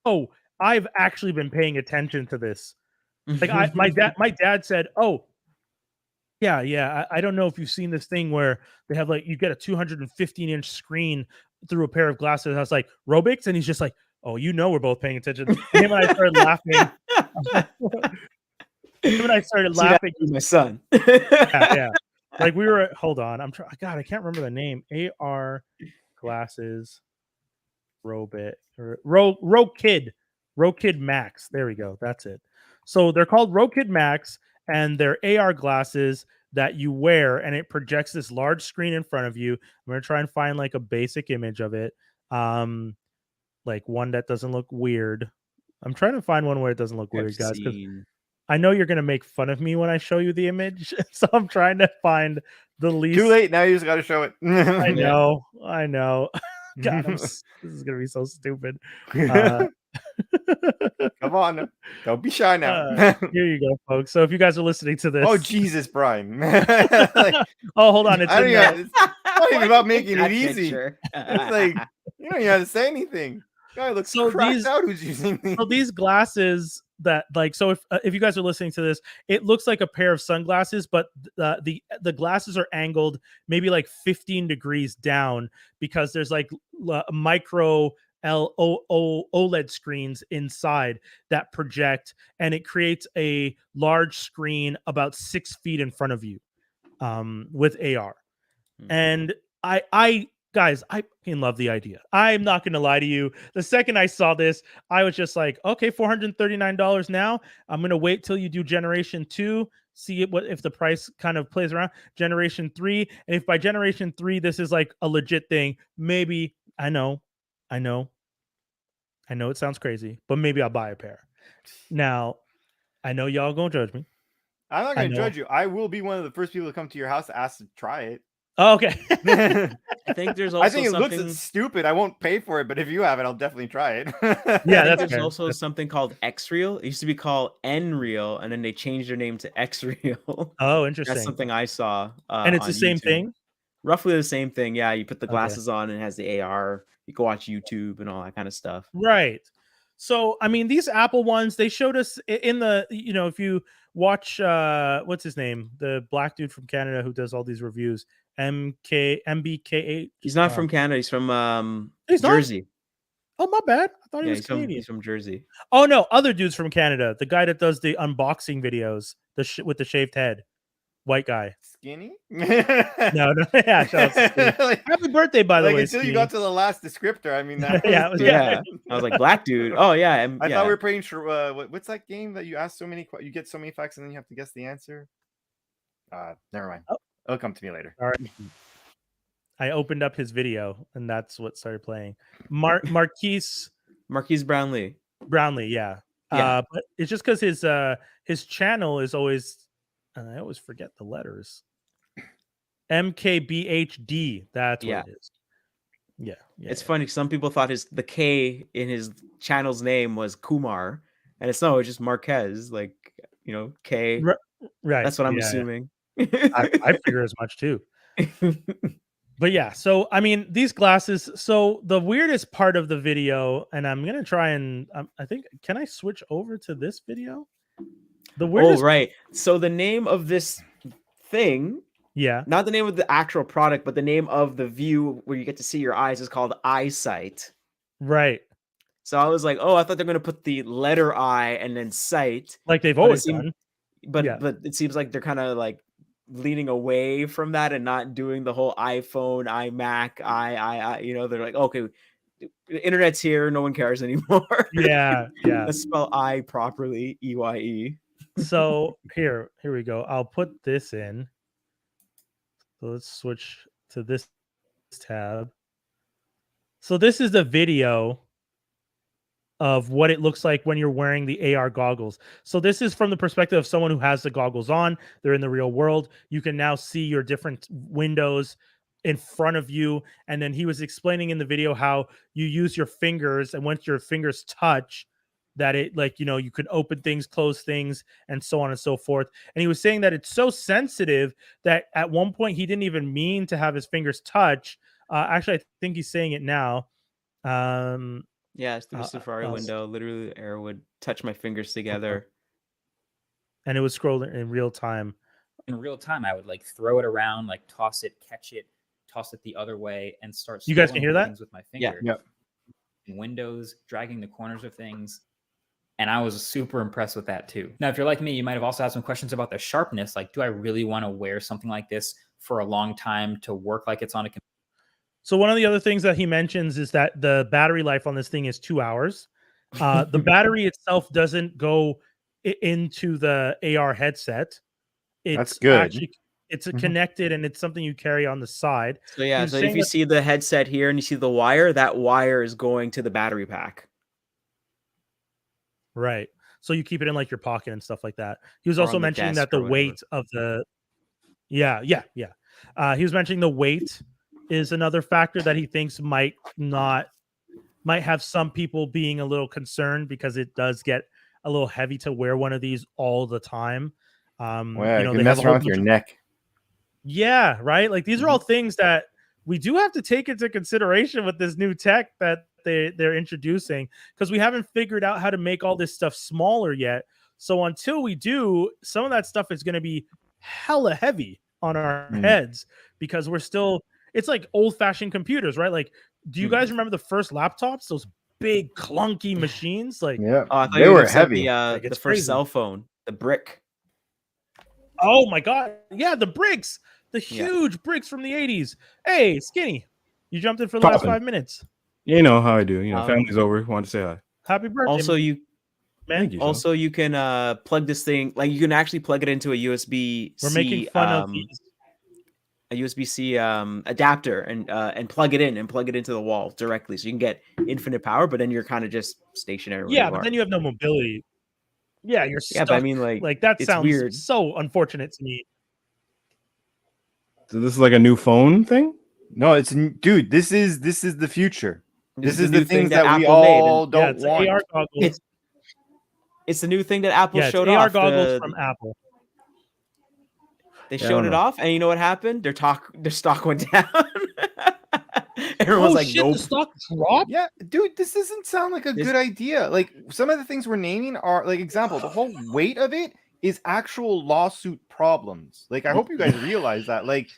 "Oh, I've actually been paying attention to this." Like my dad said, "Oh, yeah. I don't know if you've seen this thing where they have like you get a 215-inch screen through a pair of glasses." I was like, "Robix," and he's just like, "Oh, we're both paying attention." Him and I started laughing. Him and I started See, that laughing. was my son. Yeah. Like we were. Hold on, I'm trying. God, I can't remember the name. AR glasses, Robit or Rokid Max. There we go. That's it. So they're called Rokid Max, and they're AR glasses that you wear, and it projects this large screen in front of you. I'm gonna try and find like a basic image of it, like one that doesn't look weird. I'm trying to find one where it doesn't look weird, guys, because I know you're gonna make fun of me when I show you the image, so I'm trying to find the least. Too late. Now you just got to show it. I know. God, this is gonna be so stupid. Come on, don't be shy now. Here you go, folks. So if you guys are listening to this, Oh Jesus, Brian! Like, oh, hold on, it's not even about making it easy. It's like you don't even have to say anything. Guy looks So cracked out. Who's using these? So these glasses that so if you guys are listening to this, it looks like a pair of sunglasses, but the glasses are angled maybe like 15 degrees down because there's like micro OLED screens inside that project, and it creates a large screen about 6 feet in front of you with AR. And I guys, I fucking love the idea. I'm not going to lie to you. The second I saw this, I was just like, okay, $439 now. I'm going to wait till you do Generation 2, see if the price kind of plays around. Generation 3, and if by Generation 3 this is like a legit thing, maybe I know it sounds crazy, but maybe I'll buy a pair. Now, I know y'all going to judge me. I'm not going to judge you. I will be one of the first people to come to your house to ask to try it. Oh, okay. I think there's also it looks stupid. I won't pay for it, but if you have it, I'll definitely try it. Yeah, there's also something called X-Real. It used to be called N-Real, and then they changed their name to X-Real. Oh, interesting. That's something I saw. And it's the same thing? roughly the same thing. Yeah, you put the glasses on and it has the AR. You can watch YouTube and all that kind of stuff. Right. So, I mean, these Apple ones, they showed us in the, if you watch, what's his name? The black dude from Canada who does all these reviews, MBKH. He's not from Canada. He's from He's Jersey. Not? Oh, my bad. I thought he was Canadian. He's from Jersey. Oh, no. Other dudes from Canada. The guy that does the unboxing videos, with the shaved head. White guy. Skinny? No. Yeah. Like, happy birthday, by the way. Until you got to the last descriptor. I mean, that yeah. I was like, black dude. Oh, yeah. I thought we were playing. What's that game that you ask so many? You get so many facts and then you have to guess the answer. Never mind. Oh. It'll come to me later. All right. I opened up his video and that's what started playing. Marquise Brownlee. Yeah. But it's just because his channel is always, and I always forget the letters. MKBHD. That's what it is. Yeah. It's funny. Some people thought the K in his channel's name was Kumar, and it's just Marquez. Like, K. Right. That's what I'm assuming. I figure as much too. But yeah, so I mean, these glasses. So the weirdest part of the video, and I'm gonna try and I think, can I switch over to this video? The weirdest. Oh, right. So the name of this thing, not the name of the actual product, but the name of the view where you get to see your eyes is called Eyesight. Right. So I was like, oh, I thought they're gonna put the letter I and then sight, like they've always done. But it seems like they're kind of like leaning away from that and not doing the whole iPhone, iMac, they're like, okay, the internet's here, no one cares anymore. Yeah. Let's spell I properly, EYE. So here we go. I'll put this in. So let's switch to this tab. So this is the video of what it looks like when you're wearing the AR goggles. So this is from the perspective of someone who has the goggles on. They're in the real world. You can now see your different windows in front of you. And then he was explaining in the video how you use your fingers, and once your fingers touch, that it, like, you could open things, close things, and so on and so forth. And he was saying that it's so sensitive that at one point he didn't even mean to have his fingers touch. Actually, I think he's saying it now. Yeah, it's through the Safari window. Literally, the air would touch my fingers together. And it was scrolling in real time. In real time, I would like throw it around, like toss it, catch it, toss it the other way, and start. You guys can hear that? With my finger. Yeah. Windows, dragging the corners of things. And I was super impressed with that too. Now, if you're like me, you might have also had some questions about the sharpness. Like, do I really want to wear something like this for a long time to work like it's on a computer? So one of the other things that he mentions is that the battery life on this thing is 2 hours. The battery itself doesn't go into the AR headset. That's good. Actually, it's connected, and it's something you carry on the side. So yeah, so if you see the headset here and you see the wire, that wire is going to the battery pack. Right. So you keep it in like your pocket and stuff like that. He was also mentioning that the weight of the he was mentioning the weight is another factor that he thinks might have some people being a little concerned, because it does get a little heavy to wear one of these all the time. Well, you can mess around with your neck. Yeah, right. Like, these are all things that we do have to take into consideration with this new tech that they're introducing, because we haven't figured out how to make all this stuff smaller yet. So until we do, some of that stuff is going to be hella heavy on our heads, because we're still, it's like old-fashioned computers, right? Like, do you guys remember the first laptops? Those big clunky machines? Like, they were heavy. The first crazy. cell phone, the brick. Oh my god, yeah, the bricks, the huge bricks from the 80s. Hey, Skinny, you jumped in for the last 5 minutes. You know how I do. Family's over. Want to say hi. Happy birthday. Also, you man. Can plug this thing, like, you can actually plug it into a USB-C. We're making fun of these. A USB-C adapter and plug it in and plug it into the wall directly, so you can get infinite power, but then you're kind of just stationary. Yeah, but then you have no mobility. Yeah, you're stuck. Yeah, but I mean, like that sounds weird. So unfortunate to me. So this is like a new phone thing? No, dude. This is the future. This is the the things that we Apple all made. don't want. AR goggles. It's the new thing that Apple showed AR off. goggles from Apple. They Yeah, I showed don't it know. off, and you know what happened? Their stock went down. Everyone's like, shit, nope. the stock dropped. Yeah, dude, this doesn't sound like a This- good idea. Like some of the things we're naming are like example, the whole weight of it is actual lawsuit problems. Like I hope you guys realize that. Like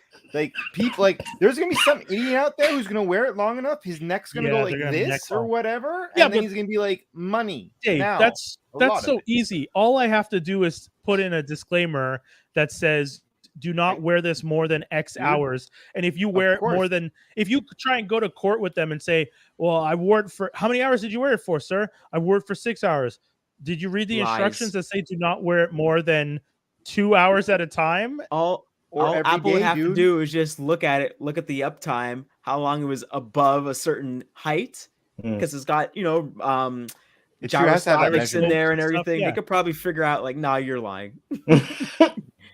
people like there's gonna be some idiot out there who's gonna wear it long enough, his neck's gonna go Yeah, like they're gonna have neck this or pop. whatever, Yeah, and then but- he's gonna be like money. Dave, now. that's a lot of so it. easy. All I have to do is put in a disclaimer that says do not Right. wear this more than X Dude, hours. And if you wear it more course. than, if you try and go to court with them and say, well, I wore it for, how many hours did you wear it for, sir? I wore it for 6 hours. Did you read the Lies. instructions that say do not wear it more than 2 hours at a time? all Or every Apple would day, have to dude. do is just look at it, look at the uptime, how long it was above a certain height, Mm. because it's got It sure has to have that gyroscopics in measurement. there and Stuff, everything. yeah. They could probably figure out like, nah, you're lying,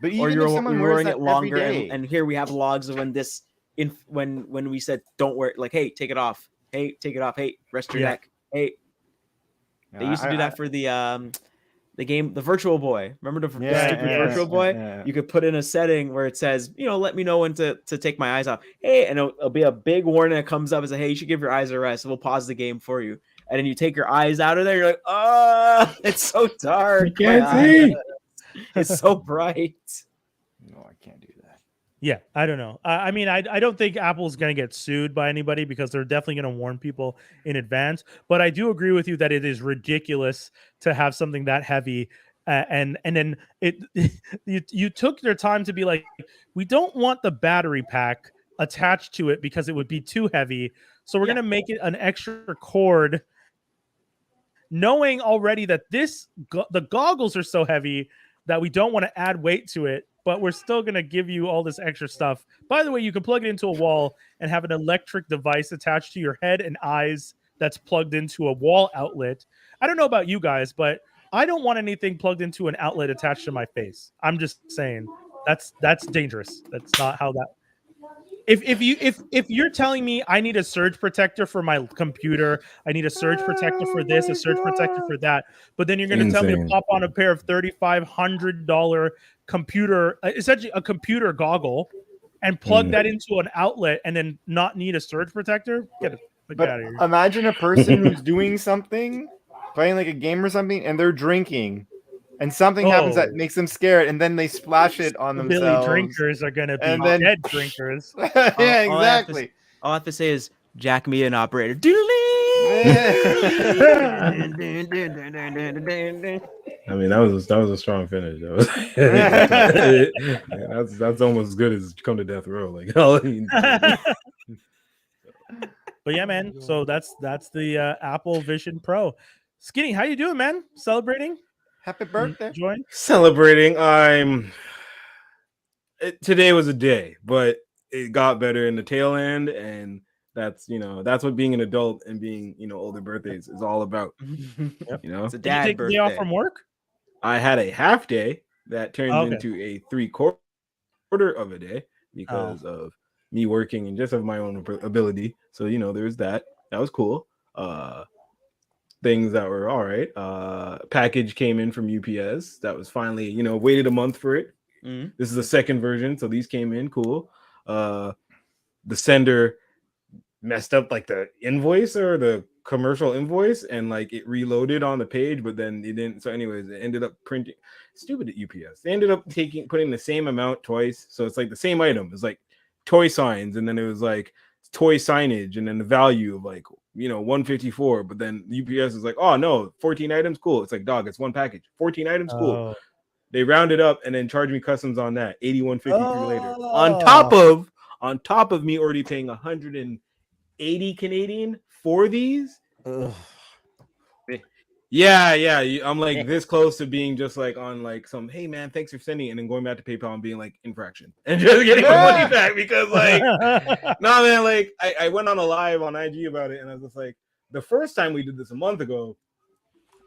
But or even if someone you're wears wearing that it longer. every day, And here we have logs of when we said don't wear it, like, hey, take it off. Hey, take it off. Hey, rest your Yeah. neck. Hey, they used to do that for the game, the Virtual Boy. Remember the stupid Virtual Boy? You could put in a setting where it says, let me know when to take my eyes off. Hey, and it'll be a big warning that comes up and say, hey, you should give your eyes a rest. We'll pause the game for you. And then you take your eyes out of there. You're like, oh, it's so dark. You can't my see. eyes. It's so bright. No, I can't do that. Yeah, I don't know. I mean, I don't think Apple's going to get sued by anybody because they're definitely going to warn people in advance. But I do agree with you that it is ridiculous to have something that heavy, and then it you took your time to be like, we don't want the battery pack attached to it because it would be too heavy. So we're going to make it an extra cord, knowing already that the goggles are so heavy that we don't want to add weight to it, but we're still going to give you all this extra stuff. By the way, you can plug it into a wall and have an electric device attached to your head and eyes that's plugged into a wall outlet. I don't know about you guys, but I don't want anything plugged into an outlet attached to my face. I'm just saying that's dangerous. That's not how that. If you're telling me I need a surge protector for my computer, I need a surge protector for this, a surge protector for that, but then you're going to tell me to Insane. pop on a pair of $3,500 computer, essentially a computer goggle, and plug that into an outlet, and then not need a surge protector? Get But out of here. imagine a person who's doing something, playing like a game or something, and they're drinking, and something happens that Oh. makes them scared, and then they splash it on Billy themselves. drinkers are going to be And then- dead drinkers. Yeah, All I have to exactly. All I have to say is jack me an operator. I mean, that was a strong finish. That was, that's almost as good as Come to Death Row. Like, But yeah, man. So that's the Apple Vision Pro. Skinny, how you doing, man? Celebrating? Happy birthday. Enjoying? celebrating. Today was a day, but it got better in the tail end, and that's what being an adult and being older birthdays is all about. It's a Did you dad take the birthday. day off from work? I had a half day that turned Okay. into a 3/4 of a day because of me working and just of my own ability. So there's that. That was cool. Things that were all right. Package came in from UPS. That was finally, waited a month for it. Mhm. This is the second version, so these came in cool. The sender messed up like the invoice or the commercial invoice, and like it reloaded on the page, but then it didn't. So, anyways, it ended up printing. Stupid at UPS. They ended up putting the same amount twice, so it's like the same item. It's like toy signs, and then it was like toy signage, and then the value of like 154. But then UPS is like, oh no, 14 items, cool. It's like, dog, it's one package. 14 items, cool. Oh. They rounded up and then charged me customs on that. 81.53 later. Oh. On top of me already paying 180 Canadian for these. Yeah. I'm like this close to being just like on like some, hey man, thanks for sending it, and then going back to PayPal and being like infraction and just getting my money back because like no man, like I went on a live on IG about it, and I was just like, the first time we did this a month ago,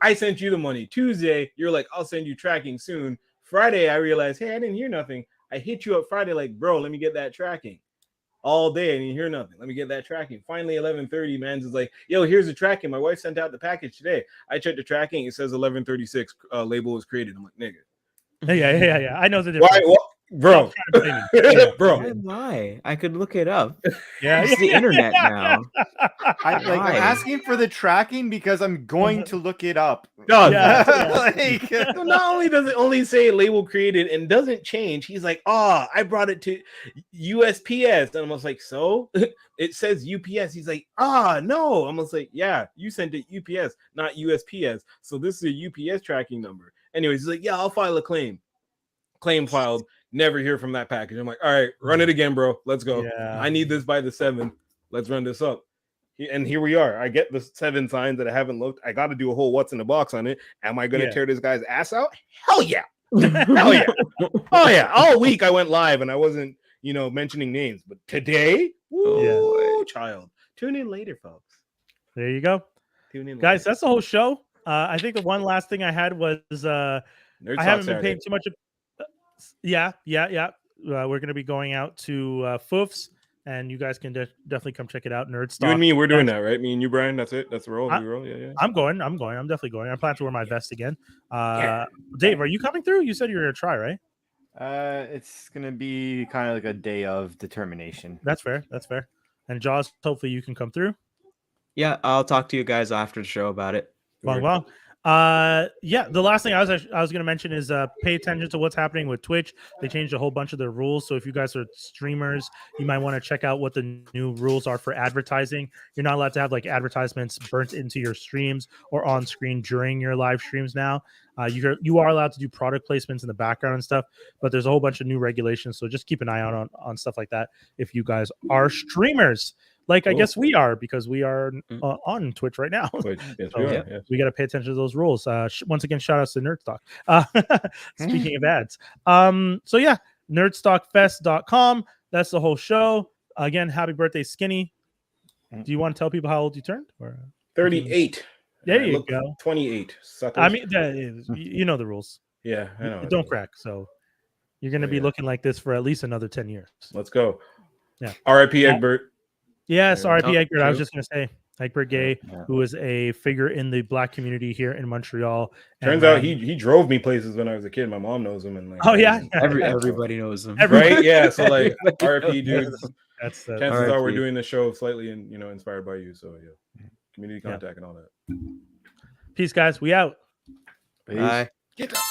I sent you the money. Tuesday, you're like, I'll send you tracking soon. Friday, I realized, hey, I didn't hear nothing. I hit you up Friday, like, bro, let me get that tracking. All day, I didn't hear nothing. Let me get that tracking. Finally, 11:30, man's is like, yo, here's the tracking. My wife sent out the package today. I checked the tracking. It says 11:36 label was created. I'm like, nigga. Yeah. I know the difference. bro, Stop trying to blame me. Yeah. bro. Why lie? I could look it up. Yeah, It's the internet now. I'm Why? asking for the tracking because I'm going to look it up. Dog. Yeah. Like, So not only does it only say label created and doesn't change, he's like, "Oh, I brought it to USPS," and I was like, "So it says UPS." He's like, no." I was like, "Yeah, you sent it UPS, not USPS. So this is a UPS tracking number." Anyways, he's like, "Yeah, I'll file a claim." Claim filed. Never hear from that package. I'm like, "All right, run it again, bro. Let's go. Yeah. I need this by the 7th. Let's run this up." And here we are. I get the 7 signs that I haven't looked. I got to do a whole what's in the box on it. Am I going to Yeah. tear this guy's ass out? Hell yeah. Hell yeah. Oh yeah. All week I went live and I wasn't, mentioning names. But today, woo, child. Tune in later, folks. There you go, Tune in, guys. later. That's the whole show. I think the one last thing I had was Nerd I Talk haven't been Saturday. paying too much. Yeah. We're gonna be going out to Foofs, and you guys can definitely come check it out. Nerd You Stock. and me, we're doing that, right? Me and you, Brian. That's it. That's the roll. I- We roll. Yeah. I'm going. I'm definitely going. I plan to wear my vest again. Dave, are you coming through? You said you were gonna try, right? it's gonna be kind of like a day of determination. That's fair. And Jaws, hopefully you can come through. Yeah, I'll talk to you guys after the show about it. Well. Yeah, the last thing I was going to mention is pay attention to what's happening with Twitch. They changed a whole bunch of their rules. So if you guys are streamers, you might want to check out what the new rules are for advertising. You're not allowed to have like advertisements burnt into your streams or on screen during your live streams now. You are allowed to do product placements in the background and stuff, but there's a whole bunch of new regulations. So just keep an eye out on stuff like that if you guys are streamers. Like I Cool. guess we are, because we are on Twitch right now. Which, yes, So, we are. yeah. Yes. We got to pay attention to those rules. Once again, shout outs to Nerdstock. Speaking of ads. So yeah, nerdstockfest.com. That's the whole show. Again, happy birthday, Skinny. Do you want to tell people how old you turned? Or 38. There I you look go. 28. Suckers. I mean, you know the rules. yeah, I know. Don't crack. So you're going to be Yeah. looking like this for at least another 10 years. Let's go. Yeah. R.I.P. Egbert. Yes, Yeah. R.I.P. Oh, Egbert. I was true. just going to say Egbert Gay, Yeah. who is a figure in the Black community here in Montreal. and Turns out ran- he drove me places when I was a kid. My mom knows him, and like, Oh yeah, Everybody knows them. right? Yeah. So like, Everybody R.I.P. knows dudes. them. that's Chances are we're R.I.P. doing the show slightly and inspired by you. So yeah, community Yeah. contact and all that. peace, guys. We out. Peace. Bye. Get up.